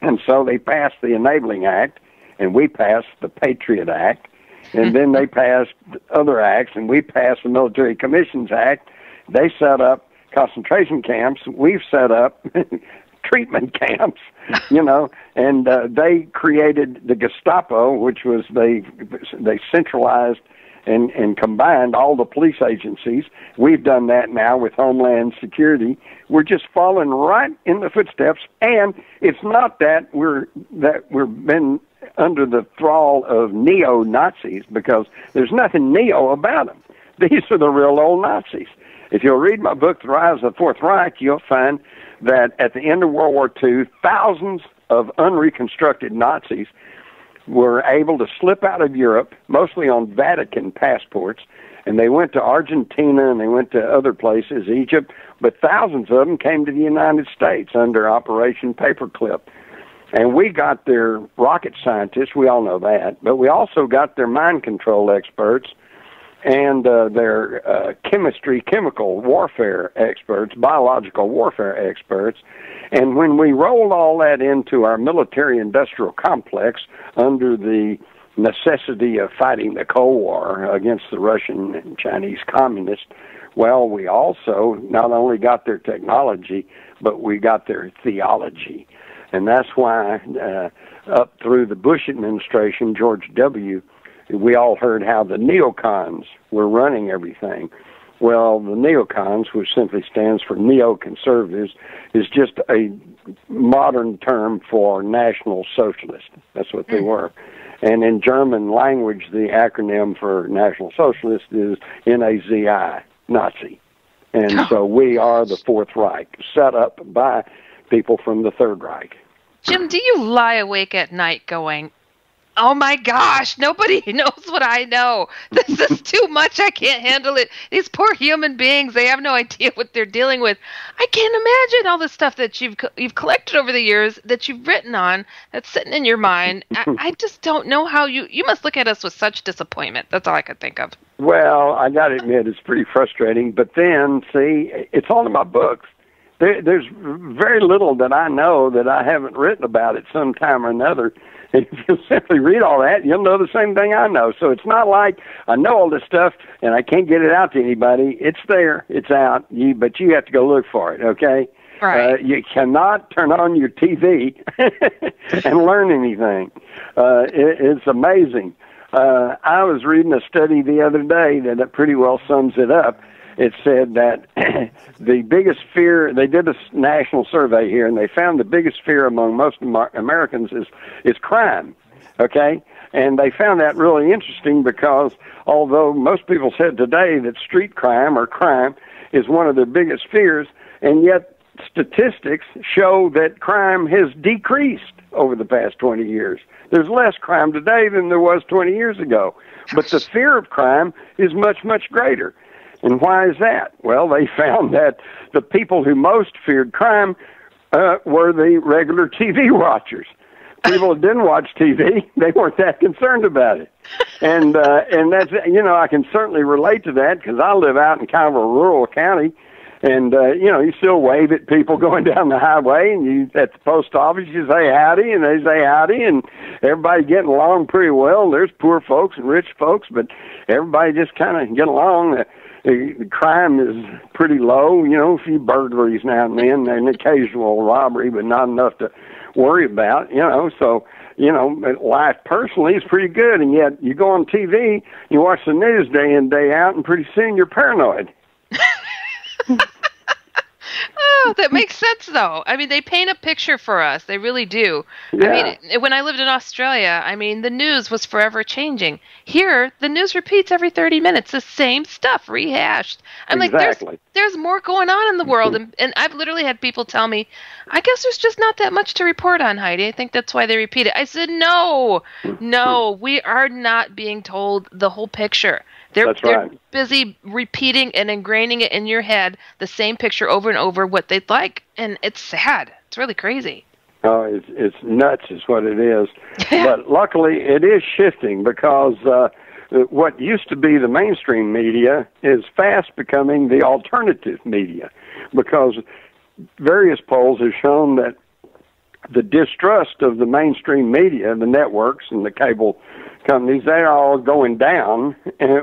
And so they passed the Enabling Act, and we passed the Patriot Act. And then they passed other acts, and we passed the Military Commissions Act. They set up concentration camps. We've set up treatment camps, and they created the Gestapo, which was they centralized and combined all the police agencies. We've done that now with Homeland Security. We're just following right in the footsteps, and it's not that we've been under the thrall of neo-Nazis, because there's nothing neo about them. These are the real old Nazis. If you'll read my book, The Rise of the Fourth Reich, you'll find that at the end of World War II, thousands of unreconstructed Nazis were able to slip out of Europe, mostly on Vatican passports, and they went to Argentina and they went to other places, Egypt, but thousands of them came to the United States under Operation Paperclip. And we got their rocket scientists, we all know that, but we also got their mind control experts and their chemical warfare experts, biological warfare experts. And when we rolled all that into our military-industrial complex under the necessity of fighting the Cold War against the Russian and Chinese communists, well, we also not only got their technology, but we got their theology. And that's why up through the Bush administration, George W., we all heard how the neocons were running everything. Well, the neocons, which simply stands for neoconservatives, is just a modern term for National Socialist. That's what they were. And in German language, the acronym for National Socialist is NAZI, Nazi. And so we are the Fourth Reich, set up by people from the Third Reich. Jim, do you lie awake at night going, oh my gosh, nobody knows what I know. This is too much. I can't handle it. These poor human beings, they have no idea what they're dealing with. I can't imagine all the stuff that you've collected over the years, that you've written on, that's sitting in your mind. I just don't know how you must look at us with such disappointment. That's all I could think of. Well, I got to admit, it's pretty frustrating. But then, see, it's all in my books. there's very little that I know that I haven't written about at some time or another. And if you simply read all that, you'll know the same thing I know. So it's not like I know all this stuff and I can't get it out to anybody. It's there. It's out. But you have to go look for it, okay? Right. You cannot turn on your TV and learn anything. It's amazing. I was reading a study the other day that pretty well sums it up. It said that the biggest fear, they did a national survey here, and they found the biggest fear among most Americans is crime, okay? And they found that really interesting because although most people said today that street crime or crime is one of their biggest fears, and yet statistics show that crime has decreased over the past 20 years. There's less crime today than there was 20 years ago, but the fear of crime is much, much greater. And why is that? Well, they found that the people who most feared crime were the regular TV watchers. People that didn't watch TV, they weren't that concerned about it. And that's, I can certainly relate to that because I live out in kind of a rural county. And, you still wave at people going down the highway, and you at the post office, you say howdy, and they say howdy, and everybody getting along pretty well. There's poor folks and rich folks, but everybody just kind of get along. The crime is pretty low, a few burglaries now and then, and occasional robbery, but not enough to worry about, so, life personally is pretty good, and yet you go on TV, you watch the news day in, day out, and pretty soon you're paranoid. Oh, that makes sense, though. I mean, they paint a picture for us. They really do. Yeah. I mean, when I lived in Australia, the news was forever changing. Here, the news repeats every 30 minutes, the same stuff rehashed. I'm exactly. Like, there's more going on in the world. And I've literally had people tell me, I guess there's just not that much to report on, Heidi. I think that's why they repeat it. I said, no, we are not being told the whole picture. They're busy repeating and ingraining it in your head, the same picture over and over, what they'd like. And it's sad. It's really crazy. Oh, it's nuts is what it is. But luckily, it is shifting because what used to be the mainstream media is fast becoming the alternative media because various polls have shown that the distrust of the mainstream media, the networks and the cable companies, they're all going down,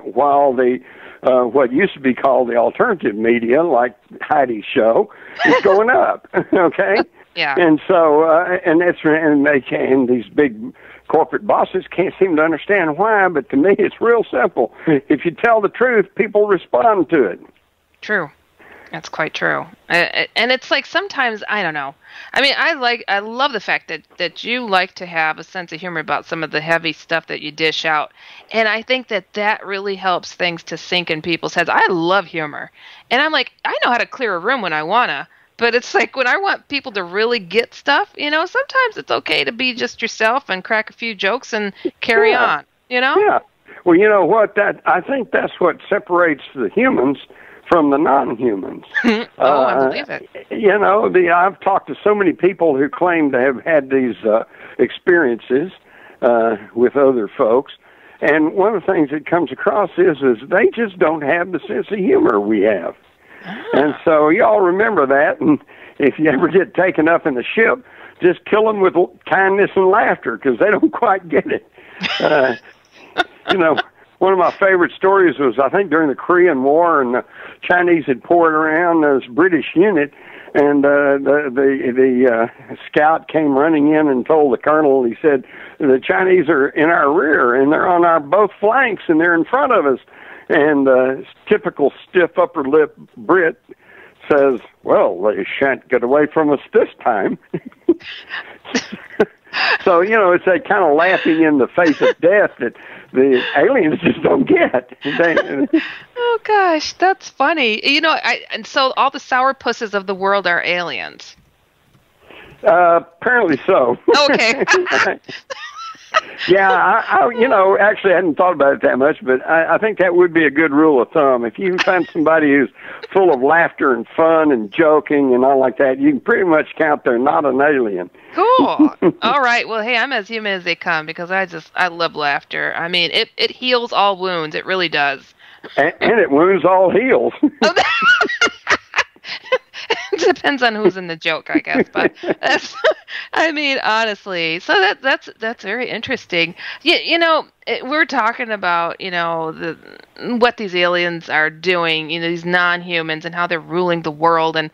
while the what used to be called the alternative media, like Heidi's show, is going up. Okay. Yeah. And so, and these big corporate bosses can't seem to understand why. But to me, it's real simple. If you tell the truth, people respond to it. True. That's quite true. And it's like sometimes, I don't know. I love the fact that you like to have a sense of humor about some of the heavy stuff that you dish out. And I think that really helps things to sink in people's heads. I love humor. And I'm like, I know how to clear a room when I want to. But it's like when I want people to really get stuff, sometimes it's okay to be just yourself and crack a few jokes and carry on, Yeah. Well, you know what? I think that's what separates the humans from the non-humans. I believe it. I've talked to so many people who claim to have had these experiences with other folks, and one of the things that comes across is they just don't have the sense of humor we have. And so y'all remember that, and if you ever get taken up in the ship, just kill them with kindness and laughter, because they don't quite get it. One of my favorite stories was, I think, during the Korean War, and the Chinese had poured around this British unit, and the scout came running in and told the colonel, he said, the Chinese are in our rear, and they're on our both flanks, and they're in front of us. And typical stiff upper lip Brit says, well, they shan't get away from us this time. So, it's that kind of laughing in the face of death that the aliens just don't get. Oh, gosh, that's funny. And so all the sourpusses of the world are aliens. Apparently so. Okay. Yeah, I actually hadn't thought about it that much, but I think that would be a good rule of thumb. If you can find somebody who's full of laughter and fun and joking and all like that, you can pretty much count they're not an alien. Cool. All right. Well, hey, I'm as human as they come because I love laughter. It heals all wounds. It really does. And it wounds all heals. Depends on who's in the joke, I guess. But that's, I mean, honestly, so that's very interesting. We're talking about what these aliens are doing, these non-humans, and how they're ruling the world. And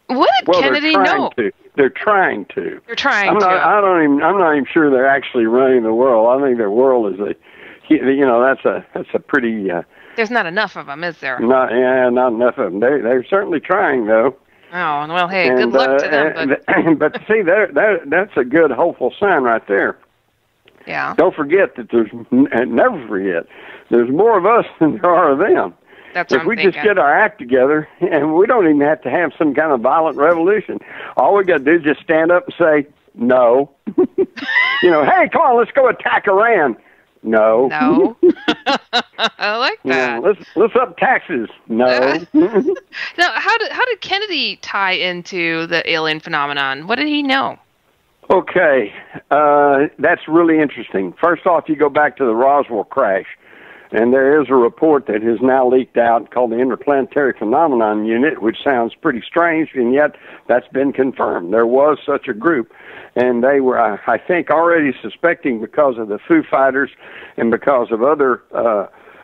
what did Kennedy know? They're trying to. I'm not even sure they're actually running the world. I think their world is that's a pretty. There's not enough of them, is there? Not enough of them. They're certainly trying, though. Oh, well, hey, good luck to them. But see, that's a good, hopeful sign right there. Yeah. Don't forget that never forget, there's more of us than there are of them. That's what if we just get our act together, and we don't even have to have some kind of violent revolution. All we got to do is just stand up and say, no. Hey, come on, let's go attack Iran. No. I like that. Let's up taxes. No. Now, how did Kennedy tie into the alien phenomenon? What did he know? Okay, that's really interesting. First off, you go back to the Roswell crash, and there is a report that has now leaked out called the Interplanetary Phenomenon Unit, which sounds pretty strange, and yet that's been confirmed. There was such a group, and they were, I think, already suspecting because of the Foo Fighters and because of other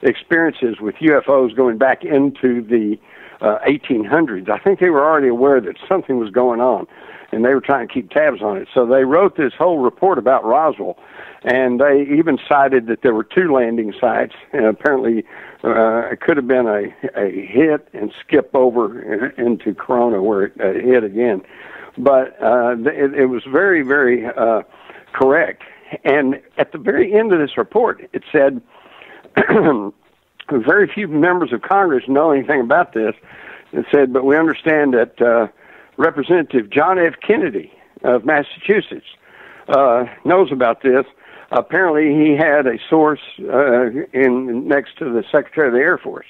experiences with UFOs going back into the 1800s. I think they were already aware that something was going on, and they were trying to keep tabs on it. So they wrote this whole report about Roswell, and they even cited that there were 2 landing sites, and apparently it could have been a hit and skip over into Corona where it hit again. But it was very, very correct. And at the very end of this report, it said, very few members of Congress know anything about this. It said, but we understand that Representative John F. Kennedy of Massachusetts knows about this. Apparently, he had a source next to the Secretary of the Air Force.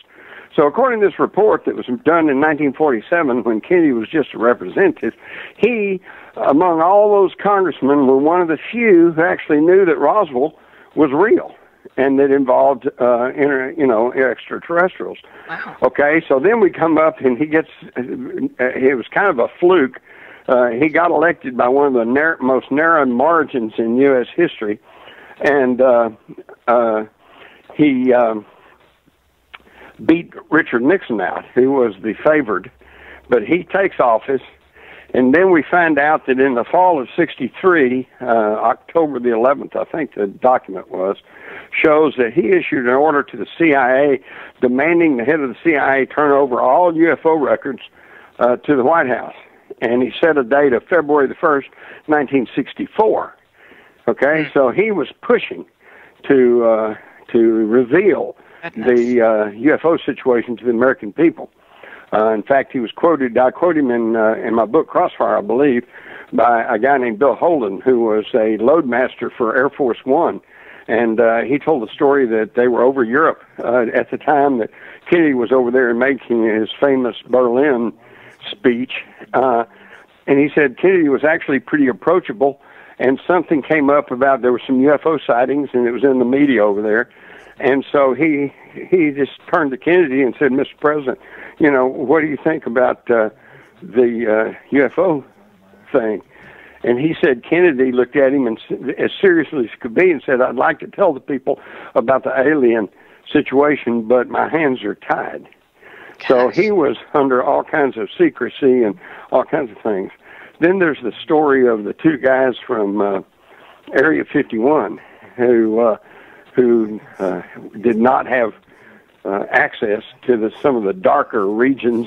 So according to this report that was done in 1947 when Kennedy was just a representative, he, among all those congressmen, were one of the few who actually knew that Roswell was real and that involved extraterrestrials. Wow. Okay, so then we come up and he gets, it was kind of a fluke. He got elected by one of the most narrow margins in U.S. history, and he beat Richard Nixon out, who was the favored. But he takes office, and then we find out that in the fall of '63, October the 11th, I think the document was, shows that he issued an order to the CIA demanding the head of the CIA turn over all UFO records to the White House. And he set a date of February the 1st, 1964. Okay, so he was pushing to reveal the UFO situation to the American people. In fact, he was quoted, I quote him in my book Crossfire, I believe, by a guy named Bill Holden, who was a loadmaster for Air Force One. And he told the story that they were over Europe at the time that Kennedy was over there making his famous Berlin speech. And he said Kennedy was actually pretty approachable, and something came up about there were some UFO sightings, and it was in the media over there. And so he just turned to Kennedy and said, Mr. President, what do you think about the UFO thing? And he said, Kennedy looked at him and as seriously as could be and said, I'd like to tell the people about the alien situation, but my hands are tied. Gosh. So he was under all kinds of secrecy and all kinds of things. Then there's the story of the 2 guys from Area 51 who did not have access to some of the darker regions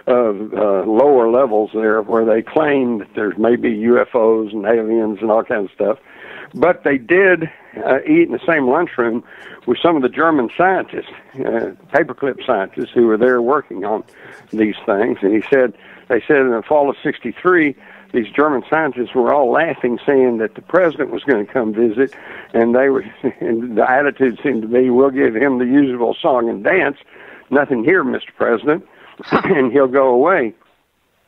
of lower levels there, where they claim that there's maybe UFOs and aliens and all kinds of stuff. But they did eat in the same lunchroom with some of the German scientists, paperclip scientists, who were there working on these things. And they said in the fall of '63, these German scientists were all laughing, saying that the president was going to come visit, and and the attitude seemed to be, we'll give him the usual song and dance, nothing here, Mr. President, and he'll go away.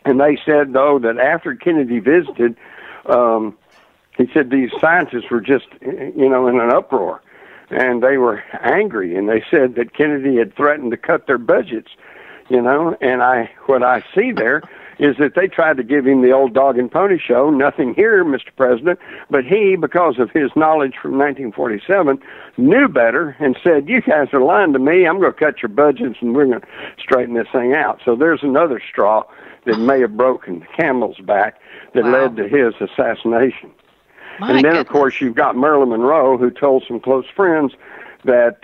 And they said, though, that after Kennedy visited, he said these scientists were just, in an uproar, and they were angry, and they said that Kennedy had threatened to cut their budgets, and what I see there is that they tried to give him the old dog and pony show, nothing here, Mr. President, but he, because of his knowledge from 1947, knew better and said, you guys are lying to me, I'm going to cut your budgets and we're going to straighten this thing out. So there's another straw that may have broken the camel's back that led to his assassination. And then, of course, you've got Marilyn Monroe, who told some close friends that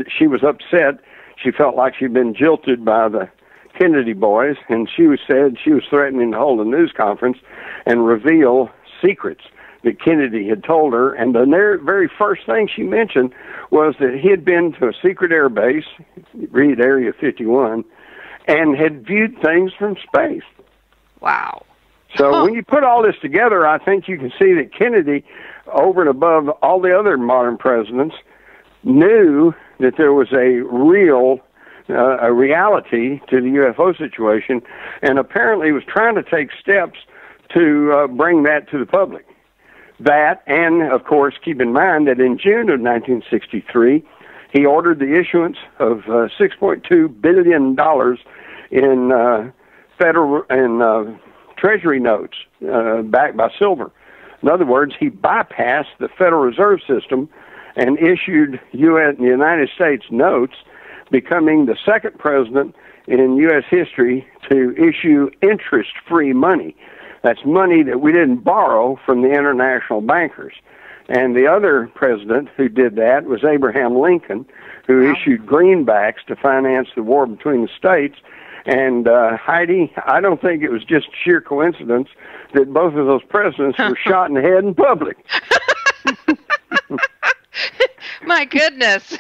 she was upset. She felt like she'd been jilted by the Kennedy boys, and she said she was threatening to hold a news conference and reveal secrets that Kennedy had told her. And the very first thing she mentioned was that he had been to a secret air base, read Area 51, and had viewed things from space. Wow. So when you put all this together, I think you can see that Kennedy, over and above all the other modern presidents, knew that there was a real a reality to the UFO situation, and apparently was trying to take steps to bring that to the public. That, and of course, keep in mind that in June of 1963, he ordered the issuance of $6.2 billion in federal and Treasury notes backed by silver. In other words, he bypassed the Federal Reserve System and issued United States notes, becoming the second president in U.S. history to issue interest-free money. That's money that we didn't borrow from the international bankers. And the other president who did that was Abraham Lincoln, who issued greenbacks to finance the war between the states. And Heidi, I don't think it was just sheer coincidence that both of those presidents were shot in the head in public. My goodness.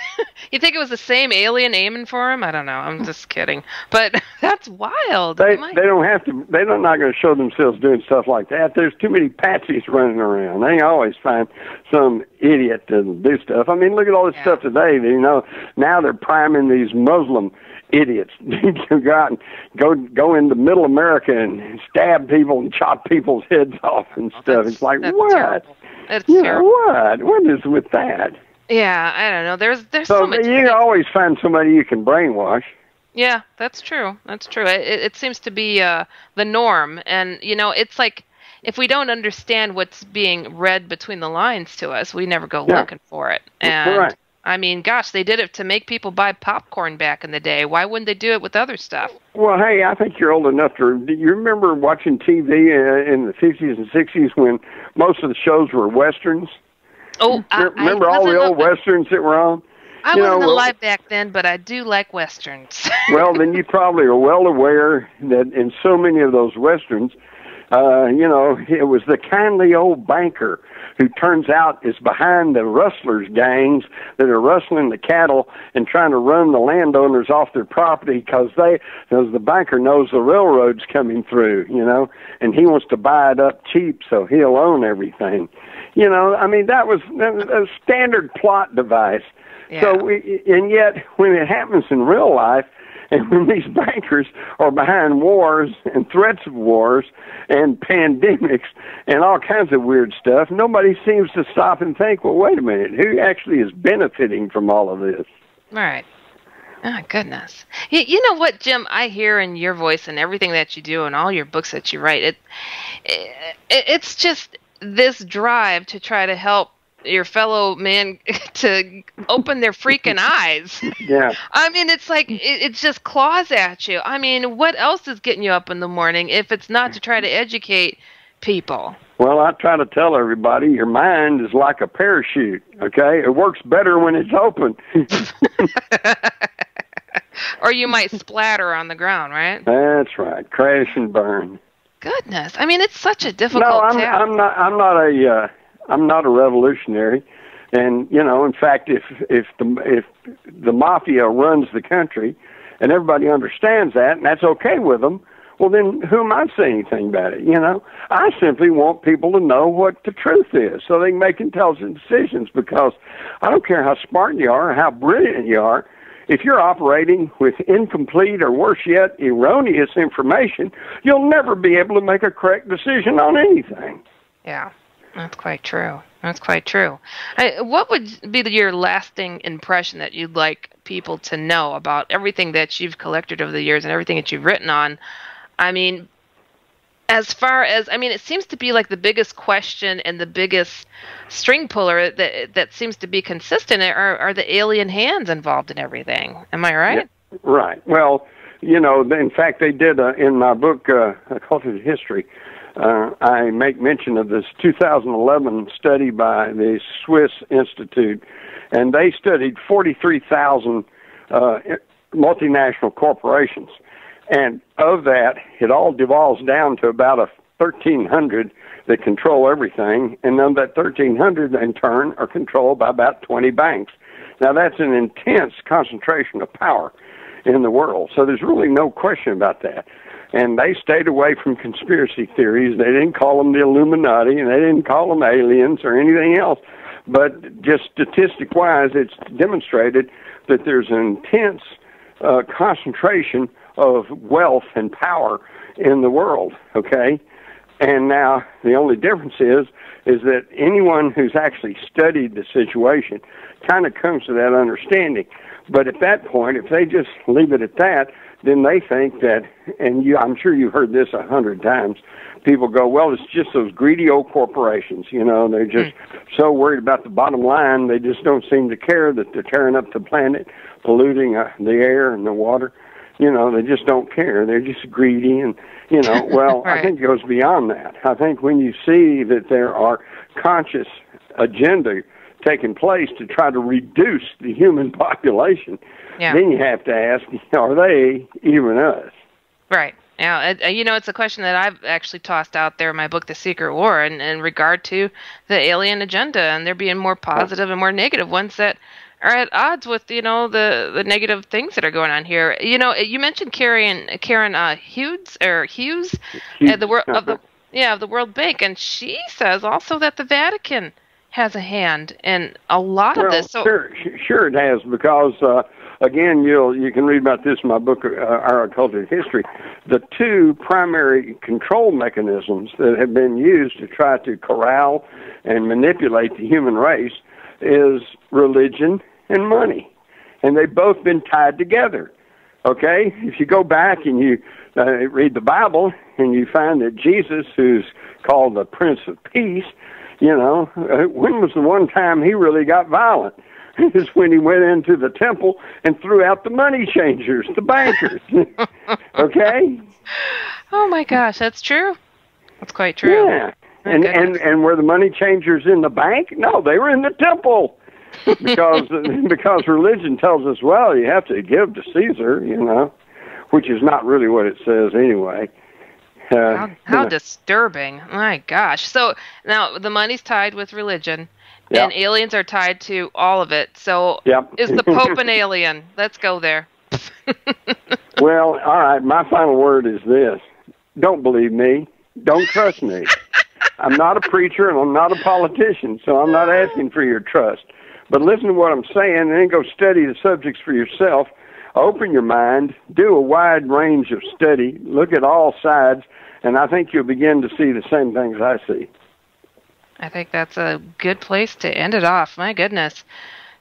You think it was the same alien aiming for him? I don't know. I'm just kidding. But that's wild. They don't have to. They're not going to show themselves doing stuff like that. There's too many patsies running around. They always find some idiot to do stuff. I mean, look at all this stuff today. You know, now they're priming these Muslim idiots to go out and go into Middle America and stab people and chop people's heads off and stuff. It's like, what? Terrible. That's terrible. What? What is with that? Yeah, I don't know. There's so much. You can always find somebody you can brainwash. Yeah, that's true. That's true. It seems to be the norm, and you know, it's like if we don't understand what's being read between the lines to us, we never go looking for it. And right. I mean, gosh, they did it to make people buy popcorn back in the day. Why wouldn't they do it with other stuff? Well, hey, I think you're old enough to. Do you remember watching TV in the 50s and 60s when most of the shows were westerns? Oh, remember all the old westerns that were on? I wasn't alive back then, but I do like westerns. Well, then you probably are well aware that in so many of those westerns, you know, it was the kindly old banker who turns out is behind the rustlers gangs that are rustling the cattle and trying to run the landowners off their property because the banker knows the railroad's coming through, you know, and he wants to buy it up cheap so he'll own everything. You know, I mean, that was a standard plot device. Yeah. So, and yet, when it happens in real life, and when these bankers are behind wars and threats of wars and pandemics and all kinds of weird stuff, nobody seems to stop and think, well, wait a minute, who actually is benefiting from all of this? All right. Oh, goodness. You know what, Jim? I hear in your voice and everything that you do and all your books that you write, it's just this drive to try to help your fellow man to open their freaking eyes. Yeah. I mean, it's like it just claws at you. I mean, what else is getting you up in the morning if it's not to try to educate people? Well, I try to tell everybody your mind is like a parachute, okay? It works better when it's open. Or you might splatter on the ground, right? That's right. Crash and burn. Goodness. I mean, it's such a difficult task. I'm not a revolutionary, and you know, in fact, if the mafia runs the country, and everybody understands that, and that's okay with them, well, then who am I to say anything about it? You know, I simply want people to know what the truth is, so they can make intelligent decisions. Because I don't care how smart you are, or how brilliant you are. If you're operating with incomplete or worse yet, erroneous information, you'll never be able to make a correct decision on anything. Yeah, that's quite true. That's quite true. What would be your lasting impression that you'd like people to know about everything that you've collected over the years and everything that you've written on? I mean, as far as, I mean, it seems to be like the biggest question and the biggest string puller that seems to be consistent are the alien hands involved in everything. Am I right? Yeah, right. Well, you know, in fact, they did in my book, Occulted History, I make mention of this 2011 study by the Swiss Institute, and they studied 43,000 multinational corporations. And of that, it all devolves down to about 1,300 that control everything, and of that 1,300, in turn, are controlled by about 20 banks. Now, that's an intense concentration of power in the world, so there's really no question about that. And they stayed away from conspiracy theories. They didn't call them the Illuminati, and they didn't call them aliens or anything else. But just statistic-wise, it's demonstrated that there's an intense concentration of wealth and power in the world, okay? And now the only difference is that anyone who's actually studied the situation kind of comes to that understanding. But at that point, if they just leave it at that, then they think that, and I'm sure you've heard this 100 times, people go, well, it's just those greedy old corporations, you know, they're just so worried about the bottom line, they just don't seem to care that they're tearing up the planet, polluting the air and the water. You know, they just don't care. They're just greedy. And, you know, well, right. I think it goes beyond that. I think when you see that there are conscious agenda taking place to try to reduce the human population, then you have to ask, are they even us? Right. Now, you know, it's a question that I've actually tossed out there in my book, The Secret War, in regard to the alien agenda, and there being more positive and more negative ones that are at odds with, you know, the negative things that are going on here. You know, you mentioned Karen Hughes of the World Bank, and she says also that the Vatican has a hand in a lot of this. So sure it has, because again, you can read about this in my book, Our Occulted History. The two primary control mechanisms that have been used to try to corral and manipulate the human race is religion and money, and they've both been tied together. Okay, if you go back and you read the Bible and you find that Jesus, who's called the Prince of Peace, you know, when was the one time he really got violent? Is when he went into the temple and threw out the money changers, the bankers. Okay? Oh my gosh, that's true. That's quite true. Yeah. And were the money changers in the bank? No, they were in the temple. Because religion tells us, well, you have to give to Caesar, you know, which is not really what it says anyway. How disturbing. My gosh. So now the money's tied with religion, and aliens are tied to all of it. So is the Pope an alien? Let's go there. Well, all right, my final word is this. Don't believe me. Don't trust me. I'm not a preacher and I'm not a politician, so I'm not asking for your trust. But listen to what I'm saying, and then go study the subjects for yourself. Open your mind, do a wide range of study, look at all sides, and I think you'll begin to see the same things I see. I think that's a good place to end it off. My goodness.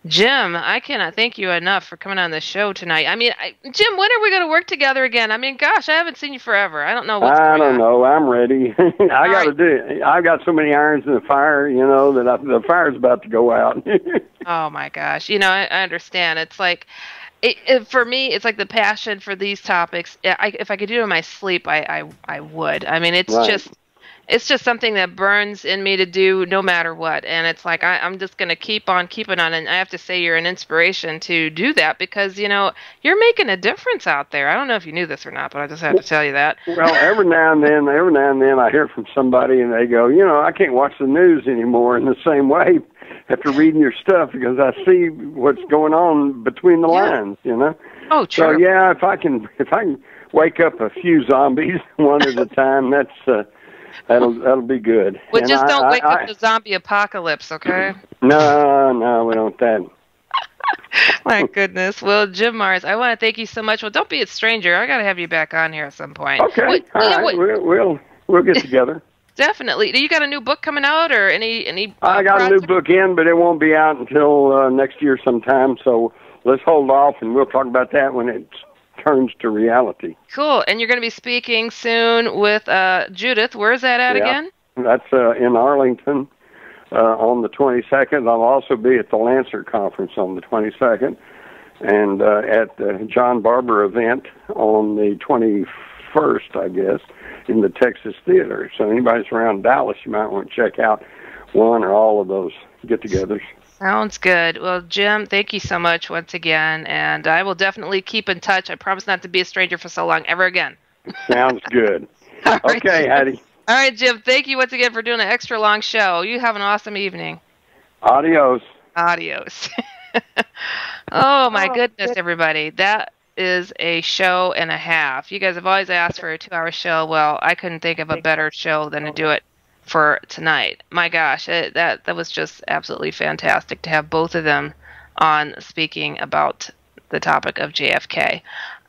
Jim, I cannot thank you enough for coming on the show tonight. I mean, Jim, when are we going to work together again? I mean, gosh, I haven't seen you forever. I don't know what's going on. I don't know. I'm ready. I got to do it. I've got so many irons in the fire, you know, that the fire's about to go out. Oh, my gosh. You know, I understand. It's like, for me, it's like the passion for these topics. If I could do it in my sleep, I would. I mean, it's just something that burns in me to do no matter what. And it's like, I'm just going to keep on keeping on. And I have to say you're an inspiration to do that because, you know, you're making a difference out there. I don't know if you knew this or not, but I just had to tell you that. Well, every now and then I hear from somebody and they go, you know, I can't watch the news anymore in the same way after reading your stuff because I see what's going on between the lines, you know? Oh, true. So, yeah, if I can wake up a few zombies one at a time, that'll be good. Well, and just don't wake up the zombie apocalypse, okay? No, we don't that. My goodness. Well, Jim Mars, I want to thank you so much. Well, don't be a stranger. I got to have you back on here at some point. Okay. All right. We'll get together. Definitely. Do you got a new book coming out or any I got a new book in, but it won't be out until next year sometime. So let's hold off, and we'll talk about that when it's returns to reality. Cool. And you're going to be speaking soon with Judith. Where is that at again? That's in Arlington on the 22nd. I'll also be at the Lancer Conference on the 22nd and at the John Barber event on the 21st, I guess, in the Texas Theater. So anybody's around Dallas, you might want to check out one or all of those get-togethers. Sounds good. Well, Jim, thank you so much once again, and I will definitely keep in touch. I promise not to be a stranger for so long ever again. Sounds good. Okay, Heidi. All right, Jim, thank you once again for doing an extra long show. You have an awesome evening. Adios. Adios. Oh, my goodness, everybody. That is a show and a half. You guys have always asked for a 2-hour show. Well, I couldn't think of a better show than to do it for tonight. My gosh, that was just absolutely fantastic to have both of them on speaking about the topic of JFK.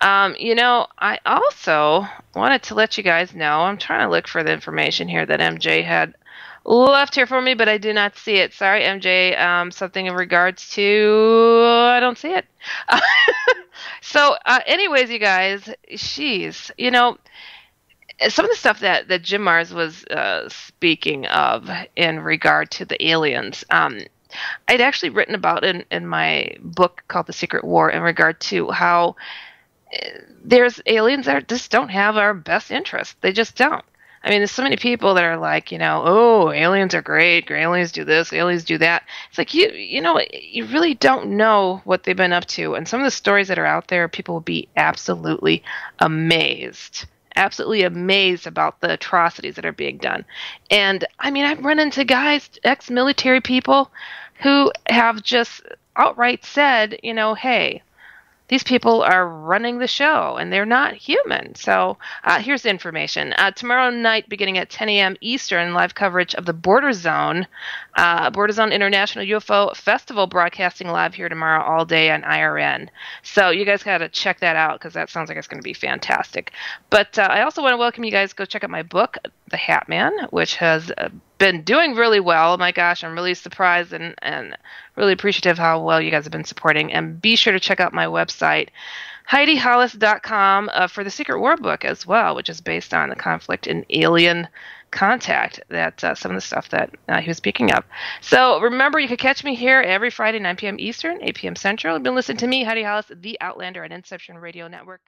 I also wanted to let you guys know, I'm trying to look for the information here that MJ had left here for me, but I do not see it. Sorry, MJ. Something in regards to, I don't see it. So anyways, you guys, some of the stuff that Jim Mars was speaking of in regard to the aliens, I'd actually written about in my book called The Secret War in regard to how there's aliens that just don't have our best interest. They just don't. I mean, there's so many people that are like, oh, aliens are great, aliens do this, aliens do that. It's like, you really don't know what they've been up to. And some of the stories that are out there, people will be absolutely amazed about the atrocities that are being done. And I mean, I've run into guys, ex-military people, who have just outright said, hey, these people are running the show and they're not human. So here's the information. Tomorrow night, beginning at 10 a.m. Eastern, live coverage of the Border Zone International UFO Festival, broadcasting live here tomorrow all day on IRN. So you guys got to check that out because that sounds like it's going to be fantastic. But I also want to welcome you guys to go check out my book, The Hat Man, which has been doing really well. Oh my gosh, I'm really surprised and really appreciative how well you guys have been supporting. And be sure to check out my website, HeidiHollis.com, for the Secret War book as well, which is based on the conflict in alien contact, that some of the stuff that he was speaking of. So remember, you can catch me here every Friday, 9 p.m. Eastern, 8 p.m. Central. You've been listening to me, Heidi Hollis, the Outlander, on Inception Radio Network.